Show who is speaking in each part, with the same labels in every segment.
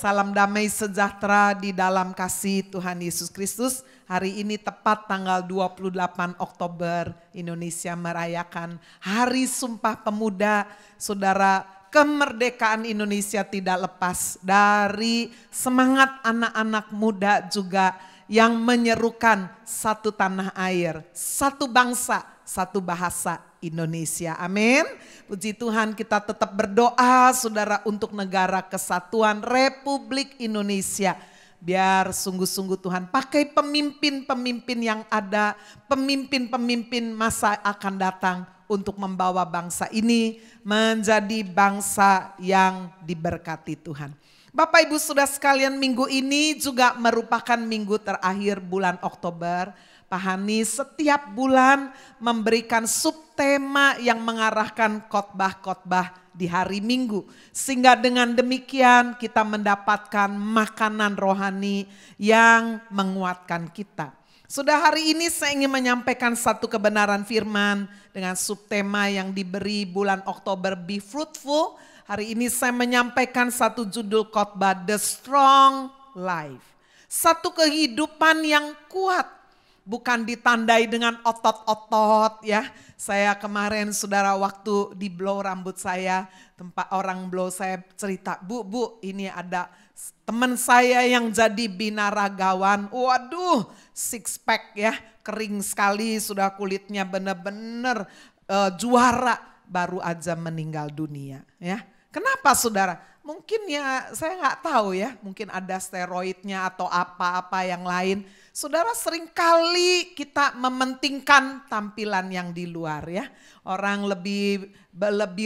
Speaker 1: Salam damai sejahtera di dalam kasih Tuhan Yesus Kristus. Hari ini tepat tanggal 28 Oktober Indonesia merayakan Hari Sumpah Pemuda. Saudara, kemerdekaan Indonesia tidak lepas dari semangat anak-anak muda juga yang menyerukan satu tanah air, satu bangsa, satu bahasa Indonesia. Amin. Puji Tuhan, kita tetap berdoa saudara untuk negara kesatuan Republik Indonesia. Biar sungguh-sungguh Tuhan pakai pemimpin-pemimpin yang ada, pemimpin-pemimpin masa akan datang untuk membawa bangsa ini menjadi bangsa yang diberkati Tuhan. Bapak Ibu Saudara sekalian, minggu ini juga merupakan minggu terakhir bulan Oktober. Pak Hani setiap bulan memberikan subtema yang mengarahkan khotbah-khotbah di hari Minggu. Sehingga dengan demikian kita mendapatkan makanan rohani yang menguatkan kita. Sudah hari ini saya ingin menyampaikan satu kebenaran firman dengan subtema yang diberi bulan Oktober, Be Fruitful. Hari ini saya menyampaikan satu judul khotbah, The Strong Life. Satu kehidupan yang kuat. Bukan ditandai dengan otot-otot ya. Saya kemarin saudara waktu di blow rambut saya, tempat orang blow saya cerita, Bu ini ada teman saya yang jadi binaragawan. Waduh, six pack ya, kering sekali, sudah kulitnya benar-benar juara, baru aja meninggal dunia ya. Kenapa saudara? Mungkin ya saya nggak tahu ya, mungkin ada steroidnya atau apa-apa yang lain. Saudara, seringkali kita mementingkan tampilan yang di luar ya. Orang lebih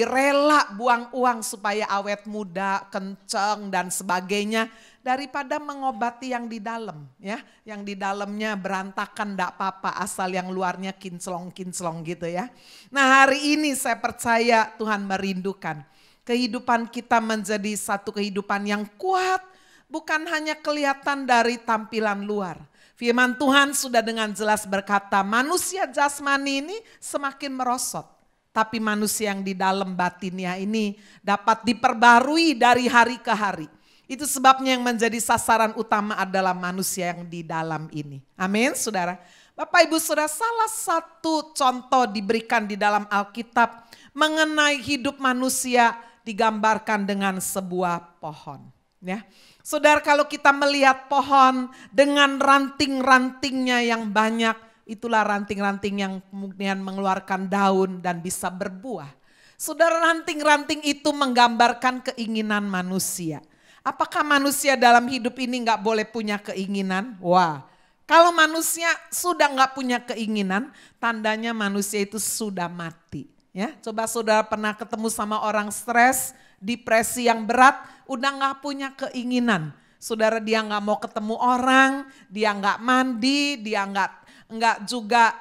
Speaker 1: rela buang uang supaya awet muda, kenceng dan sebagainya daripada mengobati yang di dalam ya. Yang di dalamnya berantakan enggak apa-apa asal yang luarnya kinclong-kinclong gitu ya. Nah, hari ini saya percaya Tuhan merindukan kehidupan kita menjadi satu kehidupan yang kuat, bukan hanya kelihatan dari tampilan luar. Firman Tuhan sudah dengan jelas berkata, manusia jasmani ini semakin merosot. Tapi manusia yang di dalam batinnya ini dapat diperbarui dari hari ke hari. Itu sebabnya yang menjadi sasaran utama adalah manusia yang di dalam ini. Amin, saudara. Bapak Ibu Saudara, salah satu contoh diberikan di dalam Alkitab mengenai hidup manusia digambarkan dengan sebuah pohon. Ya, saudara, kalau kita melihat pohon dengan ranting-rantingnya yang banyak, itulah ranting-ranting yang kemudian mengeluarkan daun dan bisa berbuah. Saudara, ranting-ranting itu menggambarkan keinginan manusia. Apakah manusia dalam hidup ini nggak boleh punya keinginan? Wah, kalau manusia sudah nggak punya keinginan, tandanya manusia itu sudah mati. Ya, coba saudara pernah ketemu sama orang stres, depresi yang berat, udah nggak punya keinginan. Saudara, dia nggak mau ketemu orang, dia nggak mandi, dia nggak juga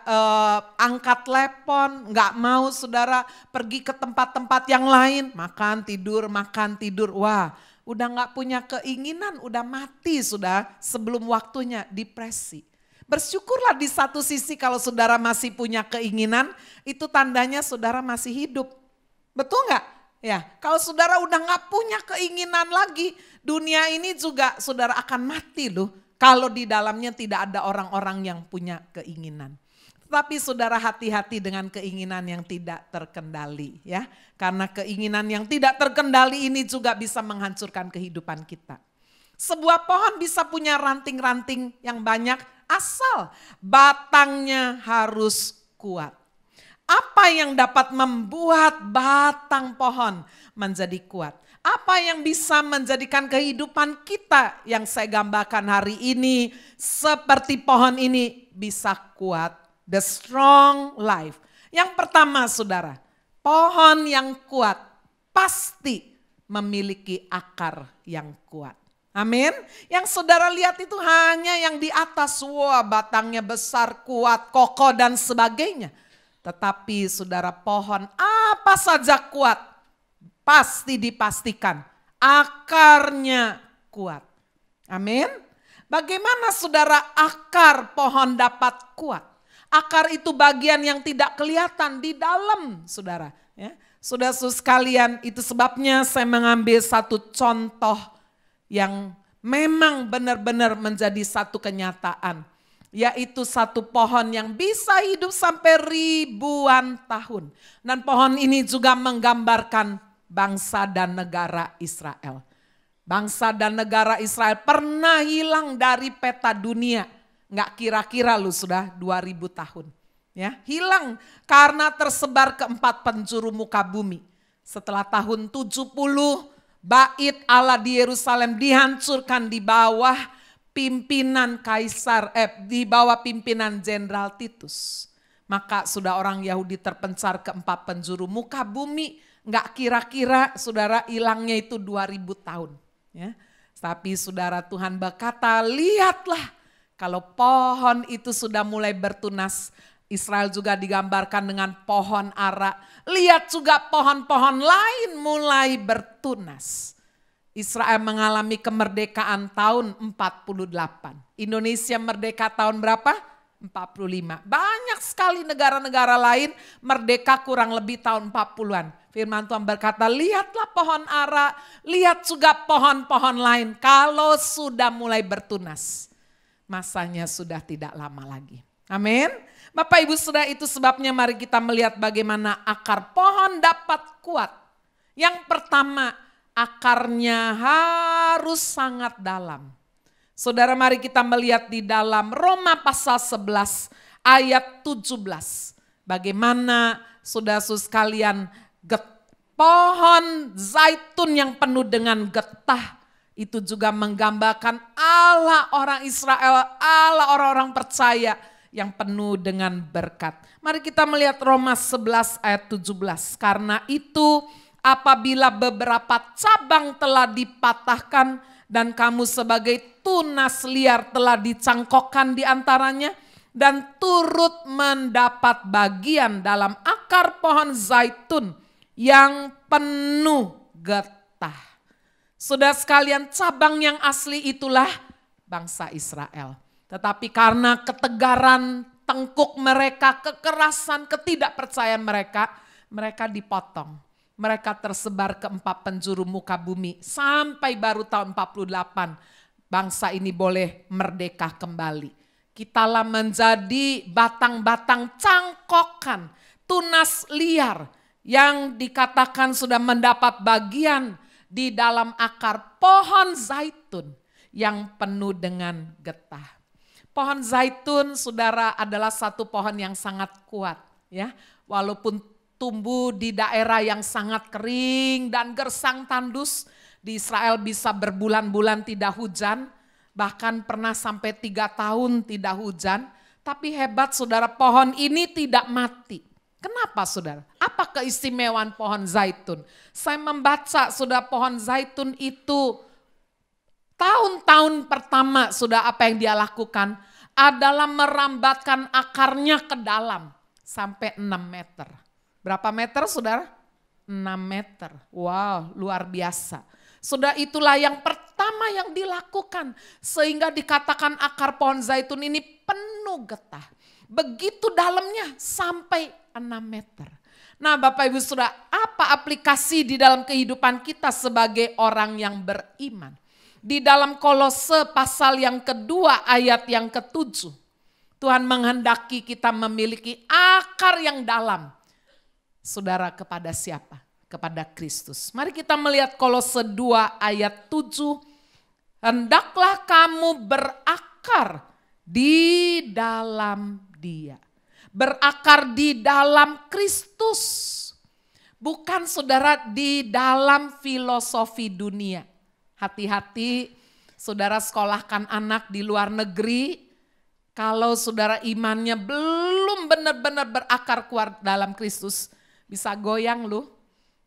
Speaker 1: angkat telepon, nggak mau saudara pergi ke tempat-tempat yang lain, makan tidur. Wah, udah nggak punya keinginan, udah mati sudah sebelum waktunya, depresi. Bersyukurlah di satu sisi kalau saudara masih punya keinginan, itu tandanya saudara masih hidup. Betul nggak? Ya, kalau saudara udah nggak punya keinginan lagi, dunia ini juga saudara akan mati loh. Kalau di dalamnya tidak ada orang-orang yang punya keinginan. Tetapi saudara, hati-hati dengan keinginan yang tidak terkendali ya. Karena keinginan yang tidak terkendali ini juga bisa menghancurkan kehidupan kita. Sebuah pohon bisa punya ranting-ranting yang banyak, asal batangnya harus kuat. Apa yang dapat membuat batang pohon menjadi kuat? Apa yang bisa menjadikan kehidupan kita yang saya gambarkan hari ini seperti pohon ini bisa kuat? The strong life. Yang pertama saudara, pohon yang kuat pasti memiliki akar yang kuat. Amin. Yang saudara lihat itu hanya yang di atas, wah batangnya besar, kuat, kokoh dan sebagainya. Tetapi saudara, pohon apa saja kuat, pasti dipastikan akarnya kuat. Amin. Bagaimana saudara akar pohon dapat kuat? Akar itu bagian yang tidak kelihatan di dalam saudara. Ya. Saudara sekalian, itu sebabnya saya mengambil satu contoh yang memang benar-benar menjadi satu kenyataan. Yaitu satu pohon yang bisa hidup sampai ribuan tahun. Dan pohon ini juga menggambarkan bangsa dan negara Israel. Bangsa dan negara Israel pernah hilang dari peta dunia. Nggak kira-kira lu sudah 2000 tahun. Ya, hilang karena tersebar ke 4 penjuru muka bumi. Setelah tahun 70, bait Allah di Yerusalem dihancurkan di bawah pimpinan di bawah pimpinan Jenderal Titus. Maka sudah orang Yahudi terpencar ke 4 penjuru muka bumi. Nggak kira-kira saudara hilangnya itu 2000 tahun. Ya. Tapi saudara, Tuhan berkata, lihatlah kalau pohon itu sudah mulai bertunas. Israel juga digambarkan dengan pohon ara. Lihat juga pohon-pohon lain mulai bertunas. Israel mengalami kemerdekaan tahun 48. Indonesia merdeka tahun berapa? 45. Banyak sekali negara-negara lain merdeka kurang lebih tahun 40-an. Firman Tuhan berkata, lihatlah pohon ara, lihat juga pohon-pohon lain. Kalau sudah mulai bertunas, masanya sudah tidak lama lagi. Amin. Bapak Ibu Saudara, itu sebabnya mari kita melihat bagaimana akar pohon dapat kuat. Yang pertama, akarnya harus sangat dalam. Saudara, mari kita melihat di dalam Roma pasal 11 ayat 17. Bagaimana saudara sekalian, pohon zaitun yang penuh dengan getah itu juga menggambarkan Allah orang Israel, Allah orang-orang percaya yang penuh dengan berkat. Mari kita melihat Roma 11 ayat 17. Karena itu apabila beberapa cabang telah dipatahkan dan kamu sebagai tunas liar telah dicangkokkan di antaranya dan turut mendapat bagian dalam akar pohon zaitun yang penuh getah. Saudara sekalian, cabang yang asli itulah bangsa Israel. Tetapi karena ketegaran tengkuk mereka, kekerasan, ketidakpercayaan mereka, mereka dipotong. Mereka tersebar ke 4 penjuru muka bumi. Sampai baru tahun 48 bangsa ini boleh merdeka kembali. Kitalah menjadi batang-batang cangkokan, tunas liar yang dikatakan sudah mendapat bagian di dalam akar pohon zaitun yang penuh dengan getah. Pohon zaitun, saudara, adalah satu pohon yang sangat kuat, ya. Walaupun tumbuh di daerah yang sangat kering dan gersang tandus, di Israel bisa berbulan-bulan tidak hujan, bahkan pernah sampai 3 tahun tidak hujan. Tapi hebat saudara, pohon ini tidak mati. Kenapa saudara? Apa keistimewaan pohon zaitun? Saya membaca saudara, pohon zaitun itu tahun-tahun pertama sudah apa yang dia lakukan adalah merambatkan akarnya ke dalam sampai 6 meter. Berapa meter saudara? 6 meter. Wow, luar biasa. Saudara, itulah yang pertama yang dilakukan sehingga dikatakan akar pohon zaitun ini penuh getah. Begitu dalamnya sampai 6 meter. Nah Bapak Ibu Saudara, apa aplikasi di dalam kehidupan kita sebagai orang yang beriman? Di dalam Kolose pasal yang kedua ayat yang ke-7. Tuhan menghendaki kita memiliki akar yang dalam. Saudara, kepada siapa? Kepada Kristus. Mari kita melihat Kolose 2 ayat 7. Hendaklah kamu berakar di dalam Dia. Berakar di dalam Kristus. Bukan saudara di dalam filosofi dunia. Hati-hati saudara sekolahkan anak di luar negeri. Kalau saudara imannya belum benar-benar berakar kuat dalam Kristus, bisa goyang lu.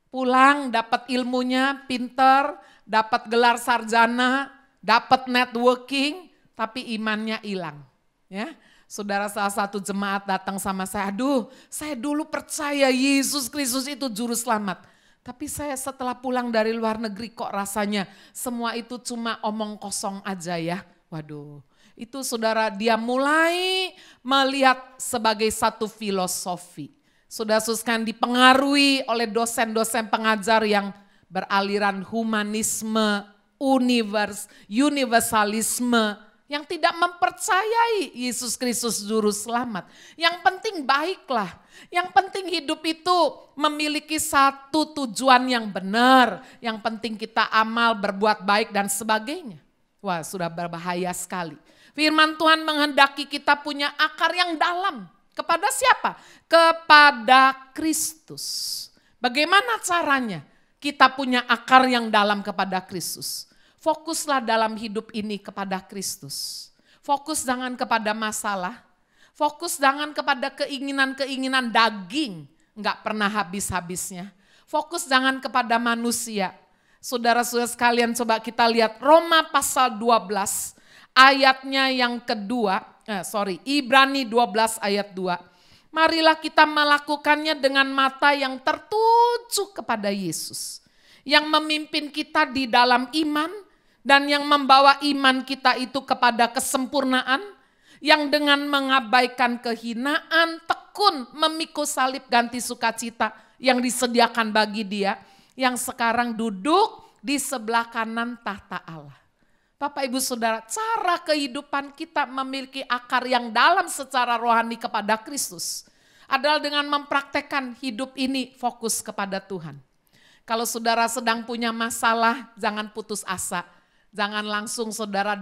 Speaker 1: Pulang dapat ilmunya, pinter, dapat gelar sarjana, dapat networking, tapi imannya hilang. Ya, saudara, salah satu jemaat datang sama saya, aduh saya dulu percaya Yesus Kristus itu juru selamat. Tapi saya setelah pulang dari luar negeri kok rasanya semua itu cuma omong kosong aja ya. Waduh, itu saudara, dia mulai melihat sebagai satu filosofi. Sudah suskan dipengaruhi oleh dosen-dosen pengajar yang beraliran humanisme universalisme yang tidak mempercayai Yesus Kristus juru selamat. Yang penting baiklah, yang penting hidup itu memiliki satu tujuan yang benar, yang penting kita amal, berbuat baik dan sebagainya. Wah, sudah berbahaya sekali. Firman Tuhan menghendaki kita punya akar yang dalam. Kepada siapa? Kepada Kristus. Bagaimana caranya kita punya akar yang dalam kepada Kristus? Fokuslah dalam hidup ini kepada Kristus. Fokus jangan kepada masalah. Fokus jangan kepada keinginan-keinginan daging. Enggak pernah habis-habisnya. Fokus jangan kepada manusia. Saudara-saudara sekalian, coba kita lihat Roma pasal 12 ayatnya yang kedua. Ibrani 12 ayat 2. Marilah kita melakukannya dengan mata yang tertuju kepada Yesus. Yang memimpin kita di dalam iman dan yang membawa iman kita itu kepada kesempurnaan. Yang dengan mengabaikan kehinaan, tekun memikul salib ganti sukacita yang disediakan bagi dia. Yang sekarang duduk di sebelah kanan tahta Allah. Bapak Ibu Saudara, cara kehidupan kita memiliki akar yang dalam secara rohani kepada Kristus adalah dengan mempraktekkan hidup ini fokus kepada Tuhan. Kalau saudara sedang punya masalah, jangan putus asa. Jangan langsung saudara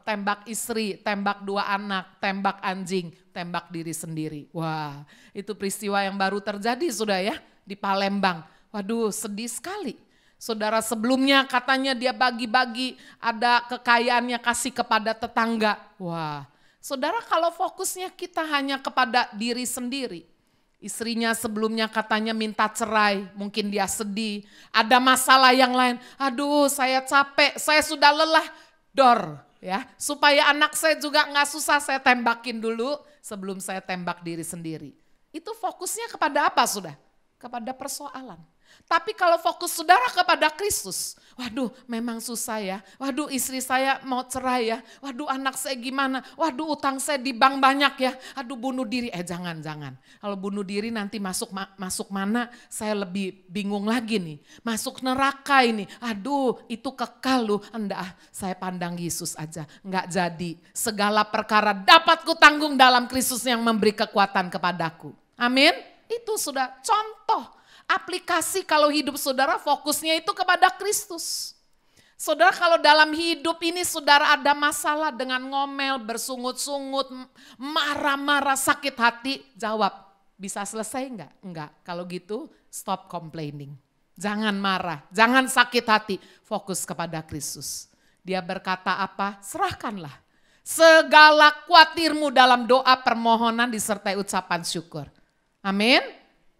Speaker 1: tembak istri, tembak 2 anak, tembak anjing, tembak diri sendiri. Wah, itu peristiwa yang baru terjadi sudah ya di Palembang. Waduh, sedih sekali. Saudara sebelumnya katanya dia bagi-bagi, ada kekayaannya kasih kepada tetangga. Wah, saudara kalau fokusnya kita hanya kepada diri sendiri. Istrinya sebelumnya katanya minta cerai, mungkin dia sedih. Ada masalah yang lain, aduh saya capek, saya sudah lelah. Ya, supaya anak saya juga gak susah saya tembakin dulu sebelum saya tembak diri sendiri. Itu fokusnya kepada apa sudah? Kepada persoalan. Tapi kalau fokus saudara kepada Kristus, waduh memang susah ya, waduh istri saya mau cerai ya, waduh anak saya gimana, waduh utang saya di bank banyak ya, aduh bunuh diri, jangan. Kalau bunuh diri nanti masuk mana, saya lebih bingung lagi nih, masuk neraka ini, aduh itu kekal loh, enggak saya pandang Yesus aja, enggak jadi, segala perkara dapat kutanggung dalam Kristus yang memberi kekuatan kepadaku. Amin, itu sudah contoh. Aplikasi kalau hidup saudara fokusnya itu kepada Kristus. Saudara kalau dalam hidup ini saudara ada masalah dengan ngomel, bersungut-sungut, marah-marah, sakit hati, jawab, bisa selesai enggak? Enggak, kalau gitu stop complaining. Jangan marah, jangan sakit hati, fokus kepada Kristus. Dia berkata apa? Serahkanlah segala khawatirmu dalam doa permohonan disertai ucapan syukur. Amin.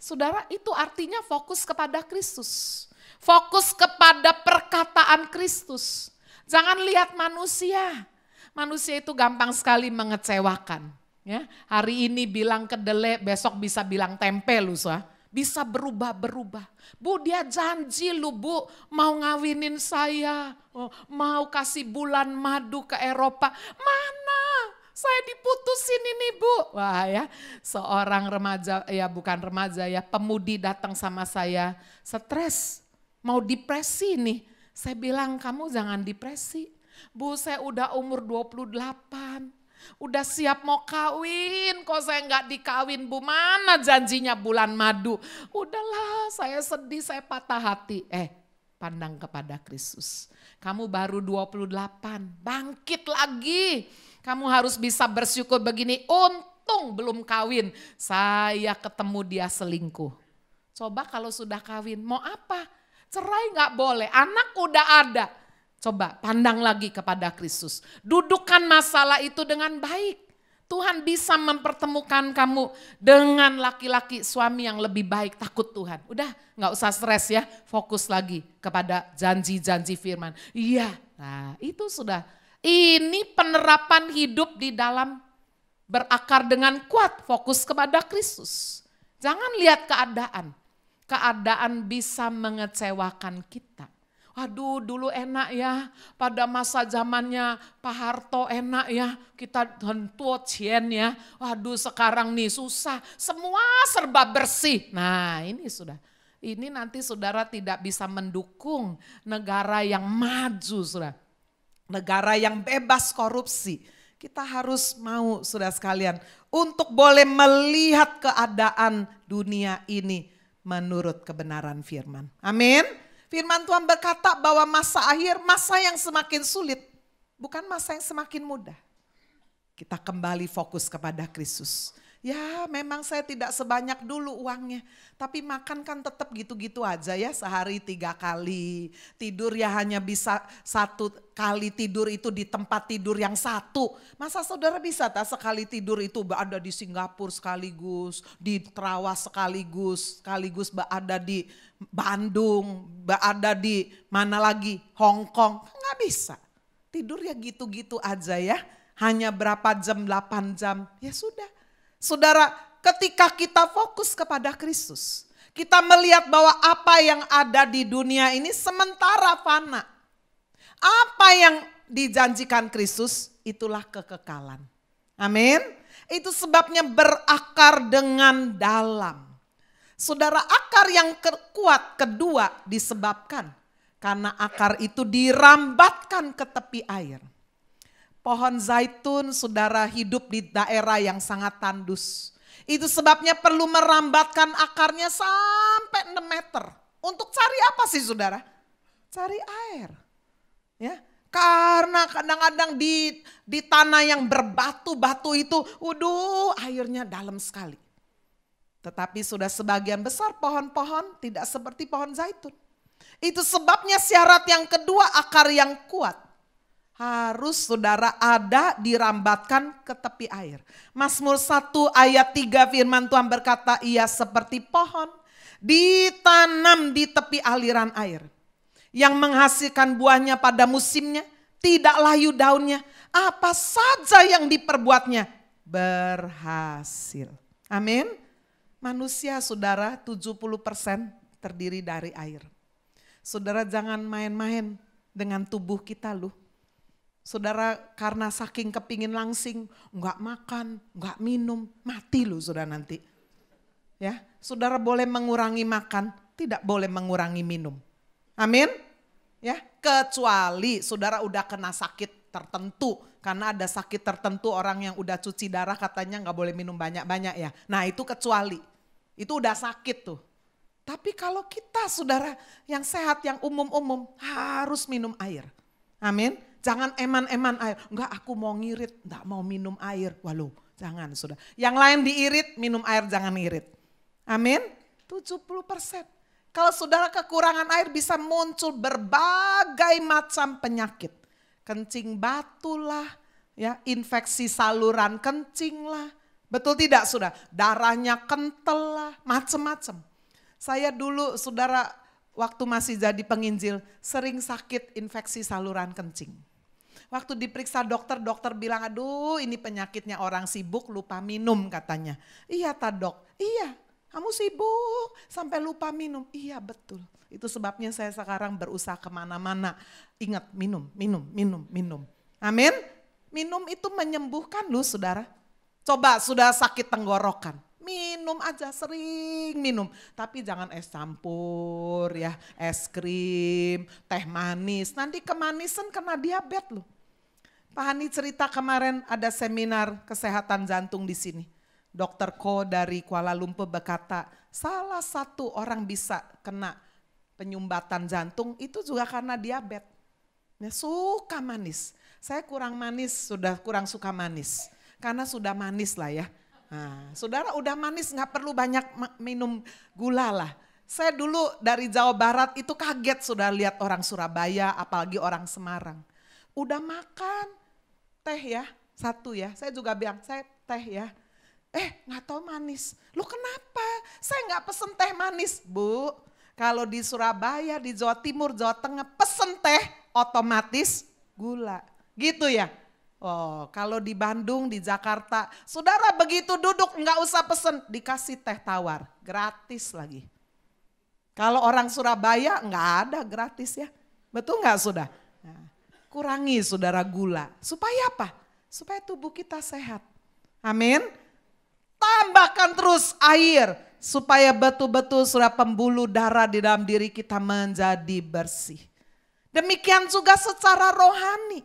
Speaker 1: Saudara, itu artinya fokus kepada Kristus. Fokus kepada perkataan Kristus. Jangan lihat manusia. Manusia itu gampang sekali mengecewakan. Ya, hari ini bilang kedelai, besok bisa bilang tempe lu sah. Bisa berubah-berubah. Bu, dia janji lu Bu mau ngawinin saya. Mau kasih bulan madu ke Eropa. Mana? Saya diputusin ini Bu. Wah ya, seorang remaja, ya bukan remaja ya, pemudi datang sama saya, stres, mau depresi nih. Saya bilang kamu jangan depresi. Bu saya udah umur 28, udah siap mau kawin, kok saya nggak dikawin Bu, mana janjinya bulan madu. Udahlah saya sedih, saya patah hati. Pandang kepada Kristus. Kamu baru 28, bangkit lagi. Kamu harus bisa bersyukur begini, untung belum kawin, saya ketemu dia selingkuh. Coba kalau sudah kawin, mau apa? Cerai gak boleh, anak udah ada. Coba pandang lagi kepada Kristus. Dudukkan masalah itu dengan baik. Tuhan bisa mempertemukan kamu dengan laki-laki suami yang lebih baik, takut Tuhan. Udah gak usah stres ya, fokus lagi kepada janji-janji firman. Iya, nah itu sudah. Ini penerapan hidup di dalam berakar dengan kuat, fokus kepada Kristus. Jangan lihat keadaan. Keadaan bisa mengecewakan kita. Waduh dulu enak ya, pada masa zamannya Pak Harto enak ya, kita tentu cien ya. Waduh sekarang nih susah, semua serba bersih. Nah ini sudah, Ini nanti saudara tidak bisa mendukung negara yang maju, saudara. Negara yang bebas korupsi. Kita harus mau, saudara sekalian, untuk boleh melihat keadaan dunia ini menurut kebenaran firman. Amin. Firman Tuhan berkata bahwa masa akhir, masa yang semakin sulit, bukan masa yang semakin mudah. Kita kembali fokus kepada Kristus. Ya memang saya tidak sebanyak dulu uangnya. Tapi makan kan tetap gitu-gitu aja ya, sehari 3 kali. Tidur ya hanya bisa 1 kali tidur itu di tempat tidur yang satu. Masa saudara bisa tak sekali tidur itu berada di Singapura sekaligus, di Trawas sekaligus berada di Bandung, berada di mana lagi, Hong Kong. Nggak bisa. Tidur ya gitu-gitu aja ya. Hanya berapa jam, 8 jam, ya sudah. Saudara, ketika kita fokus kepada Kristus, kita melihat bahwa apa yang ada di dunia ini sementara fana. Apa yang dijanjikan Kristus, itulah kekekalan. Amin. Itu sebabnya berakar dengan dalam. Saudara, akar yang kuat kedua disebabkan karena akar itu dirambatkan ke tepi air. Pohon zaitun, saudara, hidup di daerah yang sangat tandus. Itu sebabnya perlu merambatkan akarnya sampai 6 meter. Untuk cari apa sih, saudara? Cari air. Ya, karena kadang-kadang di tanah yang berbatu-batu itu, waduh, airnya dalam sekali. Tetapi sudah sebagian besar pohon-pohon tidak seperti pohon zaitun. Itu sebabnya syarat yang kedua, akar yang kuat. Harus saudara ada dirambatkan ke tepi air. Mazmur 1 ayat 3 firman Tuhan berkata, ia seperti pohon ditanam di tepi aliran air. Yang menghasilkan buahnya pada musimnya, tidak layu daunnya. Apa saja yang diperbuatnya berhasil. Amin. Manusia saudara 70% terdiri dari air. Saudara jangan main-main dengan tubuh kita loh. Saudara karena saking kepingin langsing, enggak makan, enggak minum, mati loh saudara nanti. Ya, saudara boleh mengurangi makan, tidak boleh mengurangi minum. Amin. Ya, kecuali saudara udah kena sakit tertentu. Karena ada sakit tertentu orang yang udah cuci darah katanya enggak boleh minum banyak-banyak ya. Nah itu kecuali, itu udah sakit tuh. Tapi kalau kita saudara yang sehat, yang umum-umum harus minum air. Amin. Jangan eman-eman air. Enggak, aku mau ngirit, enggak mau minum air. Waduh, jangan sudah. Yang lain diirit, minum air jangan ngirit. Amin. 70%. Kalau saudara kekurangan air bisa muncul berbagai macam penyakit. Kencing batu lah, ya, infeksi saluran kencing lah. Betul tidak saudara? Darahnya kental lah, macam-macam. Saya dulu saudara waktu masih jadi penginjil sering sakit infeksi saluran kencing. Waktu diperiksa dokter, dokter bilang aduh ini penyakitnya orang sibuk lupa minum katanya. Iya tak dok? Iya, kamu sibuk sampai lupa minum. Iya betul. Itu sebabnya saya sekarang berusaha kemana-mana. Ingat minum. Amin. Minum itu menyembuhkan loh saudara. Coba sudah sakit tenggorokan. Minum aja, sering minum. Tapi jangan es campur ya, es krim, teh manis. Nanti kemanisan kena diabetes loh. Pak Hani cerita kemarin ada seminar kesehatan jantung di sini. Dokter Ko dari Kuala Lumpur berkata, salah satu orang bisa kena penyumbatan jantung itu juga karena diabetes. Ya, suka manis. Saya kurang manis, sudah kurang suka manis. Karena sudah manis lah ya. Nah, saudara udah manis nggak perlu banyak minum gula lah. Saya dulu dari Jawa Barat itu kaget sudah lihat orang Surabaya apalagi orang Semarang. Udah makan teh ya, 1 ya. Saya juga bilang saya teh ya. Nggak tahu manis. Loh kenapa? Saya nggak pesen teh manis. Bu, kalau di Surabaya, di Jawa Timur, Jawa Tengah pesen teh otomatis gula. Gitu ya. Oh, kalau di Bandung, di Jakarta, saudara begitu duduk nggak usah pesen, dikasih teh tawar, gratis lagi. Kalau orang Surabaya nggak ada gratis ya, betul nggak saudara? Nah, kurangi saudara gula, supaya apa? Supaya tubuh kita sehat. Amin. Tambahkan terus air Supaya betul-betul sudah pembuluh darah di dalam diri kita menjadi bersih. Demikian juga secara rohani.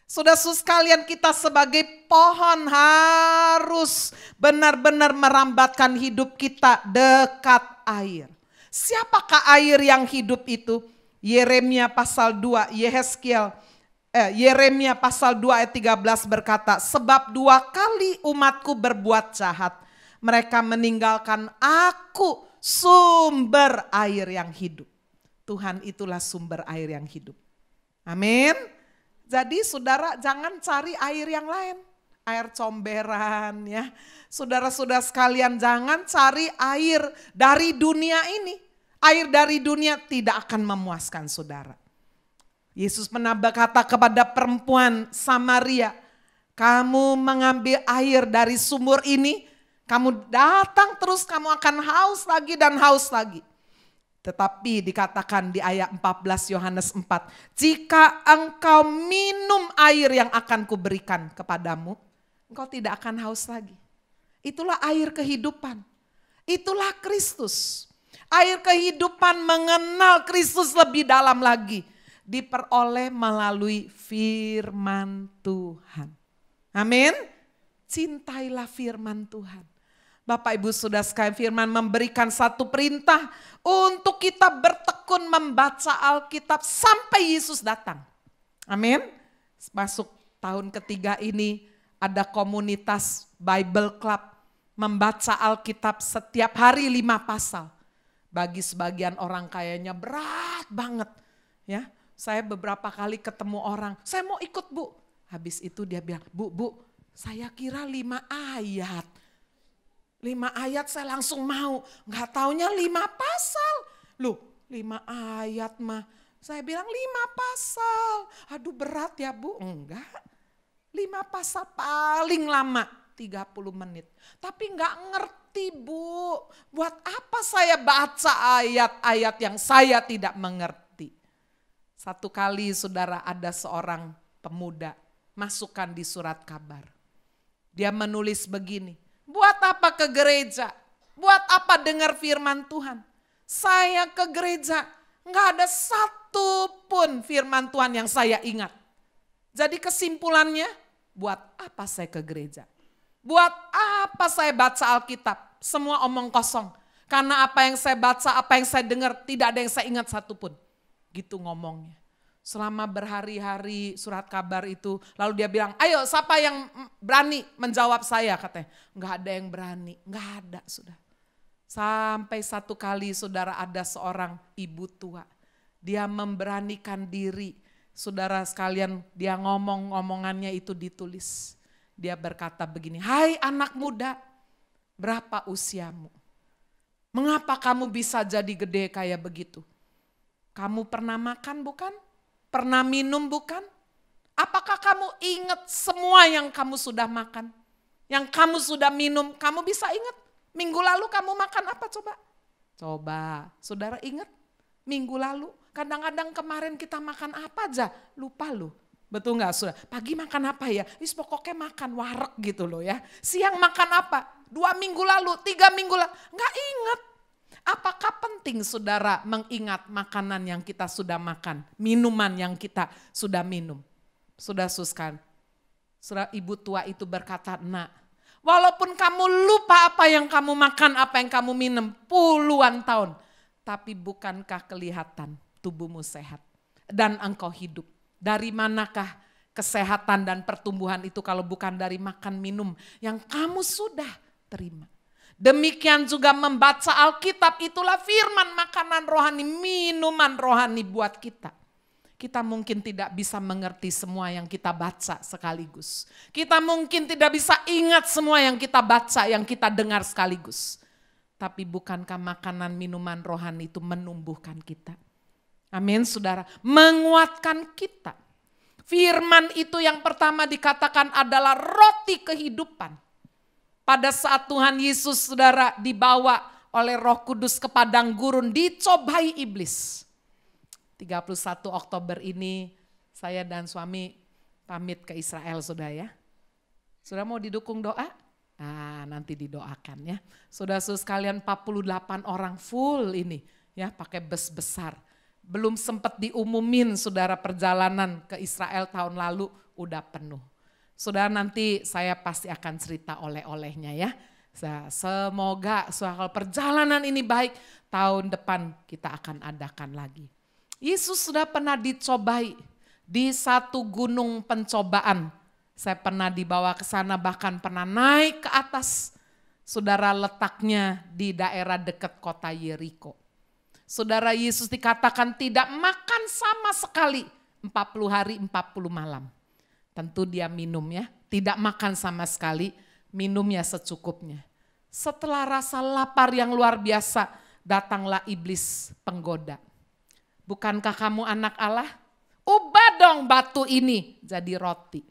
Speaker 1: Saudara-saudara sekalian, kita sebagai pohon harus benar-benar merambatkan hidup kita dekat air. Siapakah air yang hidup itu? Yeremia pasal 2, Yeremia pasal 2 ayat 13 berkata, sebab 2 kali umatku berbuat jahat. Mereka meninggalkan aku, sumber air yang hidup. Tuhan itulah sumber air yang hidup. Amin. Jadi saudara jangan cari air yang lain. Air comberan ya. Saudara-saudara sekalian jangan cari air dari dunia ini. Air dari dunia tidak akan memuaskan saudara. Yesus pernah berkata kepada perempuan Samaria, kamu mengambil air dari sumur ini, kamu datang terus kamu akan haus lagi dan haus lagi. Tetapi dikatakan di ayat 14 Yohanes 4, jika engkau minum air yang akan kuberikan kepadamu, engkau tidak akan haus lagi. Itulah air kehidupan, itulah Kristus. Air kehidupan mengenal Kristus lebih dalam lagi, diperoleh melalui firman Tuhan. Amin. Cintailah firman Tuhan. Bapak Ibu Saudara sekalian, firman memberikan satu perintah untuk kita bertekun membaca Alkitab sampai Yesus datang. Amin. Masuk tahun ketiga ini ada komunitas Bible Club membaca Alkitab setiap hari 5 pasal. Bagi sebagian orang kayaknya berat banget. Ya, saya beberapa kali ketemu orang, saya mau ikut Bu. Habis itu dia bilang, Bu, saya kira 5 ayat. 5 ayat saya langsung mau, nggak taunya 5 pasal. Loh 5 ayat mah, saya bilang 5 pasal. Aduh berat ya Bu, enggak. 5 pasal paling lama 30 menit. Tapi nggak ngerti Bu, buat apa saya baca ayat-ayat yang saya tidak mengerti. Satu kali saudara ada seorang pemuda masukkan di surat kabar. Dia menulis begini. Buat apa ke gereja? Buat apa dengar firman Tuhan? Saya ke gereja, nggak ada satu pun firman Tuhan yang saya ingat. Jadi kesimpulannya, buat apa saya ke gereja? Buat apa saya baca Alkitab? Semua omong kosong. Karena apa yang saya baca, apa yang saya dengar, tidak ada yang saya ingat satupun. Gitu ngomongnya. Selama berhari-hari surat kabar itu, lalu dia bilang, ayo siapa yang berani menjawab saya, katanya. Enggak ada yang berani, enggak ada sudah. Sampai satu kali saudara ada seorang ibu tua, dia memberanikan diri. Saudara sekalian, dia ngomongannya itu ditulis. Dia berkata begini, hai anak muda, berapa usiamu? Mengapa kamu bisa jadi gede kayak begitu? Kamu pernah makan bukan? Pernah minum bukan? Apakah kamu ingat semua yang kamu sudah makan? Yang kamu sudah minum, kamu bisa ingat? Minggu lalu kamu makan apa coba? Coba, saudara ingat? Minggu lalu, kadang-kadang kemarin kita makan apa aja, lupa loh. Betul gak saudara? Pagi makan apa ya? Pokoknya makan wareg gitu loh ya. Siang makan apa? 2 minggu lalu, 3 minggu lalu, gak ingat. Apakah penting saudara mengingat makanan yang kita sudah makan, minuman yang kita sudah minum? Saudara suskan, saudara ibu tua itu berkata, nak, walaupun kamu lupa apa yang kamu makan, apa yang kamu minum puluhan tahun, tapi bukankah kelihatan tubuhmu sehat dan engkau hidup? Dari manakah kesehatan dan pertumbuhan itu kalau bukan dari makan minum yang kamu sudah terima? Demikian juga membaca Alkitab, itulah firman, makanan rohani, minuman rohani buat kita. Kita mungkin tidak bisa mengerti semua yang kita baca sekaligus. Kita mungkin tidak bisa ingat semua yang kita baca, yang kita dengar sekaligus. Tapi bukankah makanan minuman rohani itu menumbuhkan kita? Amin saudara, menguatkan kita. Firman itu yang pertama dikatakan adalah roti kehidupan. Pada saat Tuhan Yesus saudara dibawa oleh Roh Kudus ke padang gurun, dicobai iblis. 31 Oktober ini saya dan suami pamit ke Israel saudara ya. Saudara mau didukung doa? Nah nanti nanti didoakan ya. Saudara-saudara sekalian 48 orang full ini ya, pakai bus besar. Belum sempat diumumin saudara, perjalanan ke Israel tahun lalu udah penuh. Saudara, nanti saya pasti akan cerita oleh-olehnya ya. Semoga soal perjalanan ini baik, tahun depan kita akan adakan lagi. Yesus sudah pernah dicobai di satu gunung pencobaan. Saya pernah dibawa ke sana, bahkan pernah naik ke atas. Saudara, letaknya di daerah dekat kota Yeriko. Saudara, Yesus dikatakan tidak makan sama sekali 40 hari 40 malam. Tentu dia minum ya, tidak makan sama sekali, minumnya secukupnya. Setelah rasa lapar yang luar biasa, datanglah iblis penggoda. Bukankah kamu anak Allah? Ubah dong batu ini jadi roti.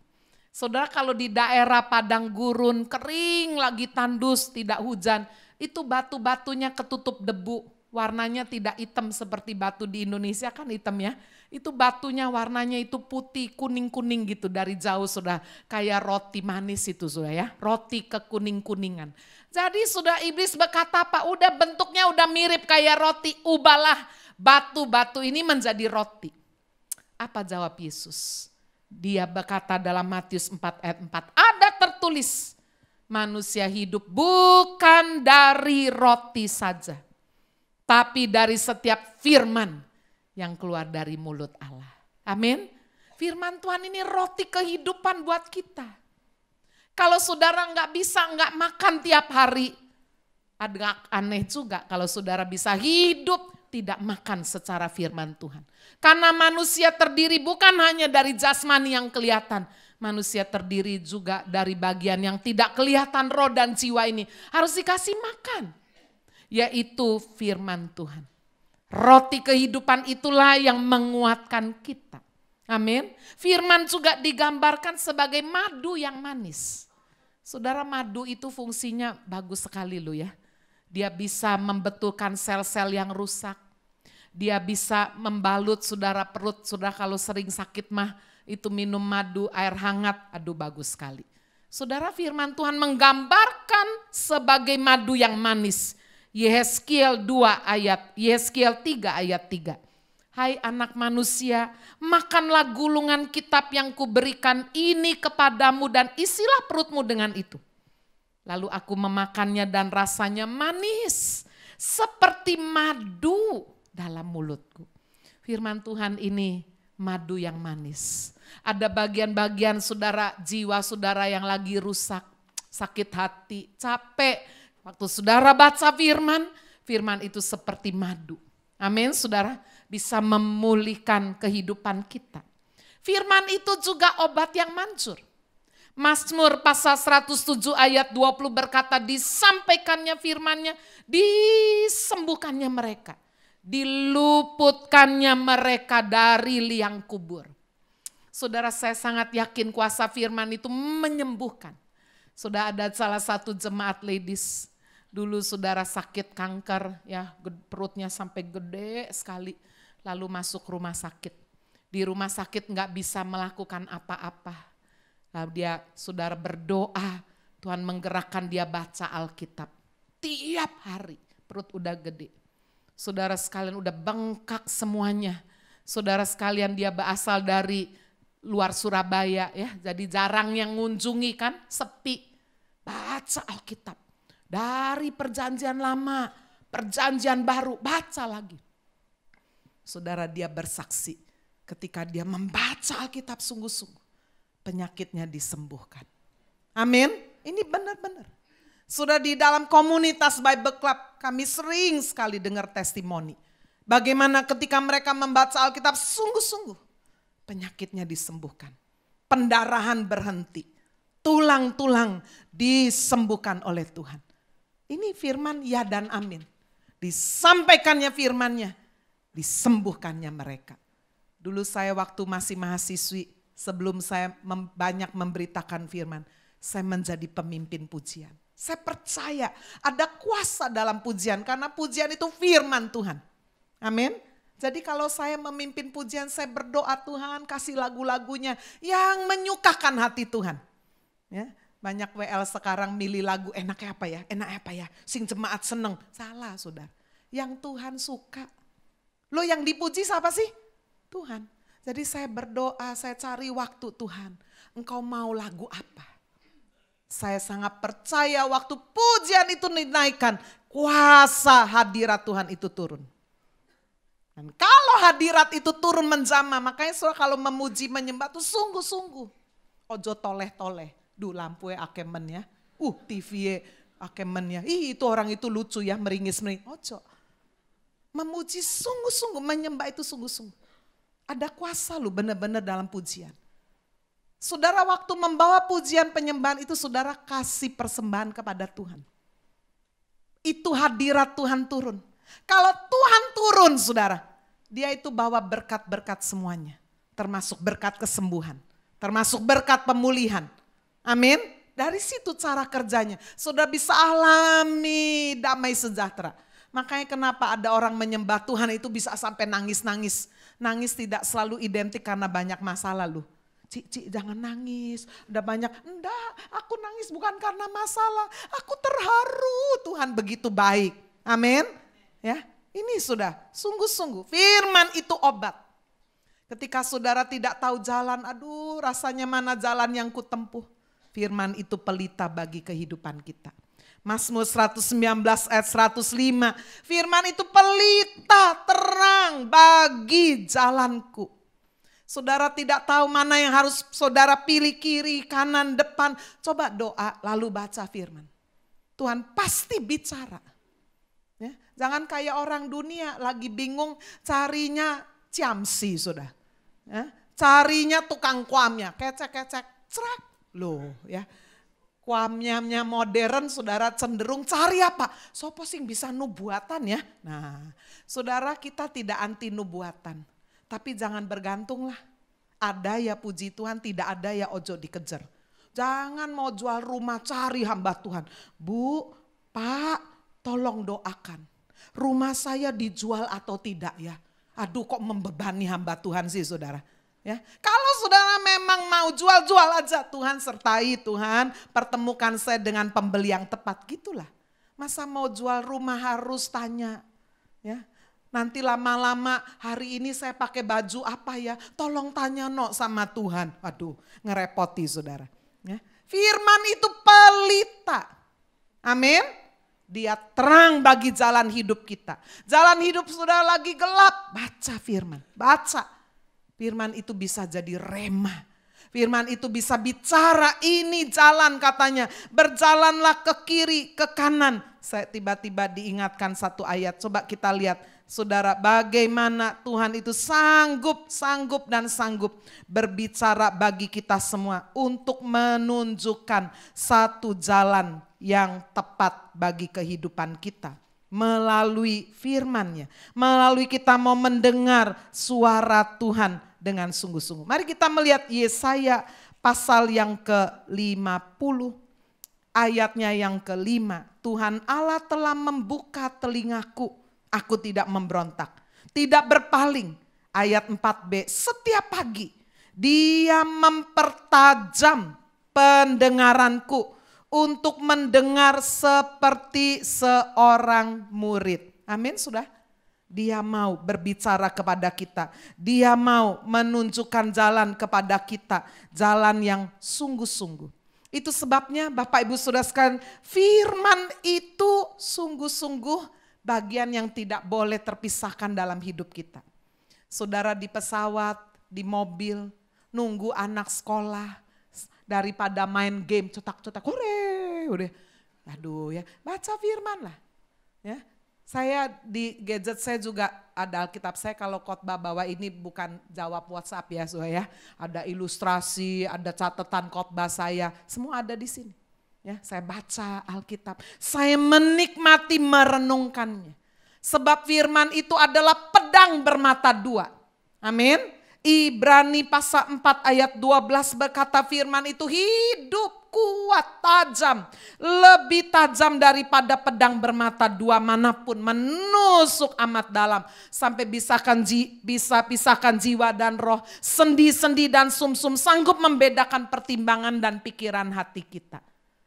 Speaker 1: Saudara, kalau di daerah padang gurun, kering lagi tandus, tidak hujan, itu batu-batunya ketutup debu. Warnanya tidak hitam seperti batu di Indonesia, kan hitam ya. Itu batunya warnanya itu putih, kuning-kuning gitu dari jauh sudah. Kayak roti manis itu sudah ya, roti kekuning-kuningan. Jadi sudah iblis berkata apa, udah bentuknya udah mirip kayak roti, ubahlah batu-batu ini menjadi roti. Apa jawab Yesus? Dia berkata dalam Matius 4 ayat 4, ada tertulis, manusia hidup bukan dari roti saja, tapi dari setiap firman yang keluar dari mulut Allah. Amin. Firman Tuhan ini roti kehidupan buat kita. Kalau saudara nggak makan tiap hari, agak aneh juga kalau saudara bisa hidup tidak makan secara firman Tuhan. Karena manusia terdiri bukan hanya dari jasmani yang kelihatan. Manusia terdiri juga dari bagian yang tidak kelihatan, roh dan jiwa ini. Harus dikasih makan. Yaitu firman Tuhan. Roti kehidupan itulah yang menguatkan kita. Amin. Firman juga digambarkan sebagai madu yang manis. Saudara, madu itu fungsinya bagus sekali loh ya. Dia bisa membetulkan sel-sel yang rusak. Dia bisa membalut saudara perut, saudara kalau sering sakit mah itu minum madu, air hangat, aduh bagus sekali. Saudara, firman Tuhan menggambarkan sebagai madu yang manis. Yehezkiel 3 ayat 3. Hai anak manusia, makanlah gulungan kitab yang kuberikan ini kepadamu dan isilah perutmu dengan itu. Lalu aku memakannya dan rasanya manis seperti madu dalam mulutku. Firman Tuhan ini madu yang manis. Ada bagian-bagian saudara, jiwa saudara yang lagi rusak, sakit hati, capek. Waktu saudara baca firman, firman itu seperti madu. Amin saudara, bisa memulihkan kehidupan kita. Firman itu juga obat yang manjur. Mazmur pasal 107 ayat 20 berkata, disampaikannya firmannya, disembuhkannya mereka. Diluputkannya mereka dari liang kubur. Saudara, saya sangat yakin kuasa firman itu menyembuhkan. Sudah ada salah satu jemaat ladies, dulu saudara sakit kanker, ya perutnya sampai gede sekali, lalu masuk rumah sakit. Di rumah sakit nggak bisa melakukan apa-apa. Lalu dia saudara berdoa, Tuhan menggerakkan dia baca Alkitab. Tiap hari perut udah gede. Saudara sekalian udah bengkak semuanya. Saudara sekalian dia berasal dari luar Surabaya ya. Jadi jarang yang ngunjungi kan, sepi. Baca Alkitab. Dari perjanjian lama, perjanjian baru, baca lagi. Saudara, dia bersaksi ketika dia membaca Alkitab sungguh-sungguh. Penyakitnya disembuhkan. Amin. Ini benar-benar. Sudah di dalam komunitas Bible Club kami sering sekali dengar testimoni. Bagaimana ketika mereka membaca Alkitab sungguh-sungguh penyakitnya disembuhkan. Pendarahan berhenti. Tulang-tulang disembuhkan oleh Tuhan. Ini firman ya dan amin. Disampaikannya firmannya, disembuhkannya mereka. Dulu saya waktu masih mahasiswi, sebelum saya banyak memberitakan firman, saya menjadi pemimpin pujian. Saya percaya ada kuasa dalam pujian karena pujian itu firman Tuhan. Amin. Jadi kalau saya memimpin pujian, saya berdoa Tuhan kasih lagu-lagunya yang menyukakan hati Tuhan. Ya, Banyak WL sekarang milih lagu enaknya apa ya, enak apa ya, sing jemaat seneng. Salah saudara, yang Tuhan suka. Lo yang dipuji siapa sih? Tuhan. Jadi saya berdoa, saya cari waktu, Tuhan, Engkau mau lagu apa? Saya sangat percaya waktu pujian itu dinaikkan, kuasa hadirat Tuhan itu turun. Dan kalau hadirat itu turun menjamah, makanya saudara kalau memuji menyembah itu sungguh-sungguh. Ojo toleh-toleh, lampu akemen ya, TV akemen ya, itu orang itu lucu ya, meringis-meringis. Ojo, memuji sungguh-sungguh, menyembah itu sungguh-sungguh. Ada kuasa lu benar-benar dalam pujian. Saudara waktu membawa pujian penyembahan itu saudara kasih persembahan kepada Tuhan. Itu hadirat Tuhan turun. Kalau Tuhan turun saudara, dia itu bawa berkat-berkat semuanya. Termasuk berkat kesembuhan, termasuk berkat pemulihan. Amin. Dari situ cara kerjanya. Saudara bisa alami damai sejahtera. Makanya kenapa ada orang menyembah Tuhan itu bisa sampai nangis-nangis. Nangis tidak selalu identik karena banyak masalah loh. Cik, jangan nangis, udah banyak. Enggak, aku nangis bukan karena masalah. Aku terharu, Tuhan begitu baik. Amin. Ya, ini sudah sungguh-sungguh. Firman itu obat. Ketika saudara tidak tahu jalan, aduh rasanya mana jalan yang kutempuh. Firman itu pelita bagi kehidupan kita. Mazmur 119 ayat 105. Firman itu pelita terang bagi jalanku. Saudara tidak tahu mana yang harus saudara pilih, kiri, kanan, depan. Coba doa lalu baca firman. Tuhan pasti bicara. Ya, jangan kayak orang dunia lagi bingung carinya ciamsi sudah. Ya, carinya tukang kuamnya, kecek-kecek, cerak. Loh ya, kuamnya modern saudara cenderung cari apa? Sopo sing bisa nubuatan ya. Nah saudara kita tidak anti nubuatan. Tapi jangan bergantunglah. Ada ya puji Tuhan, tidak ada ya ojo dikejar. Jangan mau jual rumah cari hamba Tuhan. Bu, Pak, tolong doakan. Rumah saya dijual atau tidak ya. Aduh kok membebani hamba Tuhan sih saudara. Ya, kalau saudara memang mau jual aja, Tuhan sertai, Tuhan pertemukan saya dengan pembeli yang tepat, gitulah. Masa mau jual rumah harus tanya, ya. Nanti lama-lama hari ini saya pakai baju apa ya, tolong tanya sama Tuhan. Aduh ngerepoti saudara. Ya. Firman itu pelita, amin. Dia terang bagi jalan hidup kita. Jalan hidup saudara lagi gelap, baca firman, baca. Firman itu bisa jadi rema. Firman itu bisa bicara, ini jalan katanya. Berjalanlah ke kiri, ke kanan. Saya tiba-tiba diingatkan satu ayat. Coba kita lihat saudara bagaimana Tuhan itu sanggup berbicara bagi kita semua. Untuk menunjukkan satu jalan yang tepat bagi kehidupan kita. Melalui firman-Nya. Melalui kita mau mendengar suara Tuhan dengan sungguh-sungguh. Mari kita melihat Yesaya pasal yang ke-50. Ayatnya yang ke-5. Tuhan Allah telah membuka telingaku. Aku tidak memberontak. Tidak berpaling. Ayat 4b. Setiap pagi dia mempertajam pendengaranku. Untuk mendengar seperti seorang murid. Amin sudah. Dia mau berbicara kepada kita. Dia mau menunjukkan jalan kepada kita. Jalan yang sungguh-sungguh. Itu sebabnya Bapak Ibu Saudara sekalian, firman itu sungguh-sungguh bagian yang tidak boleh terpisahkan dalam hidup kita. Saudara di pesawat, di mobil, nunggu anak sekolah, daripada main game cetak-cetak, udah, aduh ya, baca firman lah. Ya, saya di gadget saya juga ada Alkitab saya, kalau khotbah bawa ini bukan jawab WhatsApp ya, ya. Ada ilustrasi, ada catatan khotbah saya, semua ada di sini. Ya, saya baca Alkitab, saya menikmati merenungkannya. Sebab firman itu adalah pedang bermata dua. Amin. Ibrani pasal 4 ayat 12 berkata firman itu hidup, kuat, tajam, lebih tajam daripada pedang bermata dua manapun, menusuk amat dalam sampai bisa pisahkan jiwa dan roh, sendi-sendi dan sumsum, sanggup membedakan pertimbangan dan pikiran hati kita.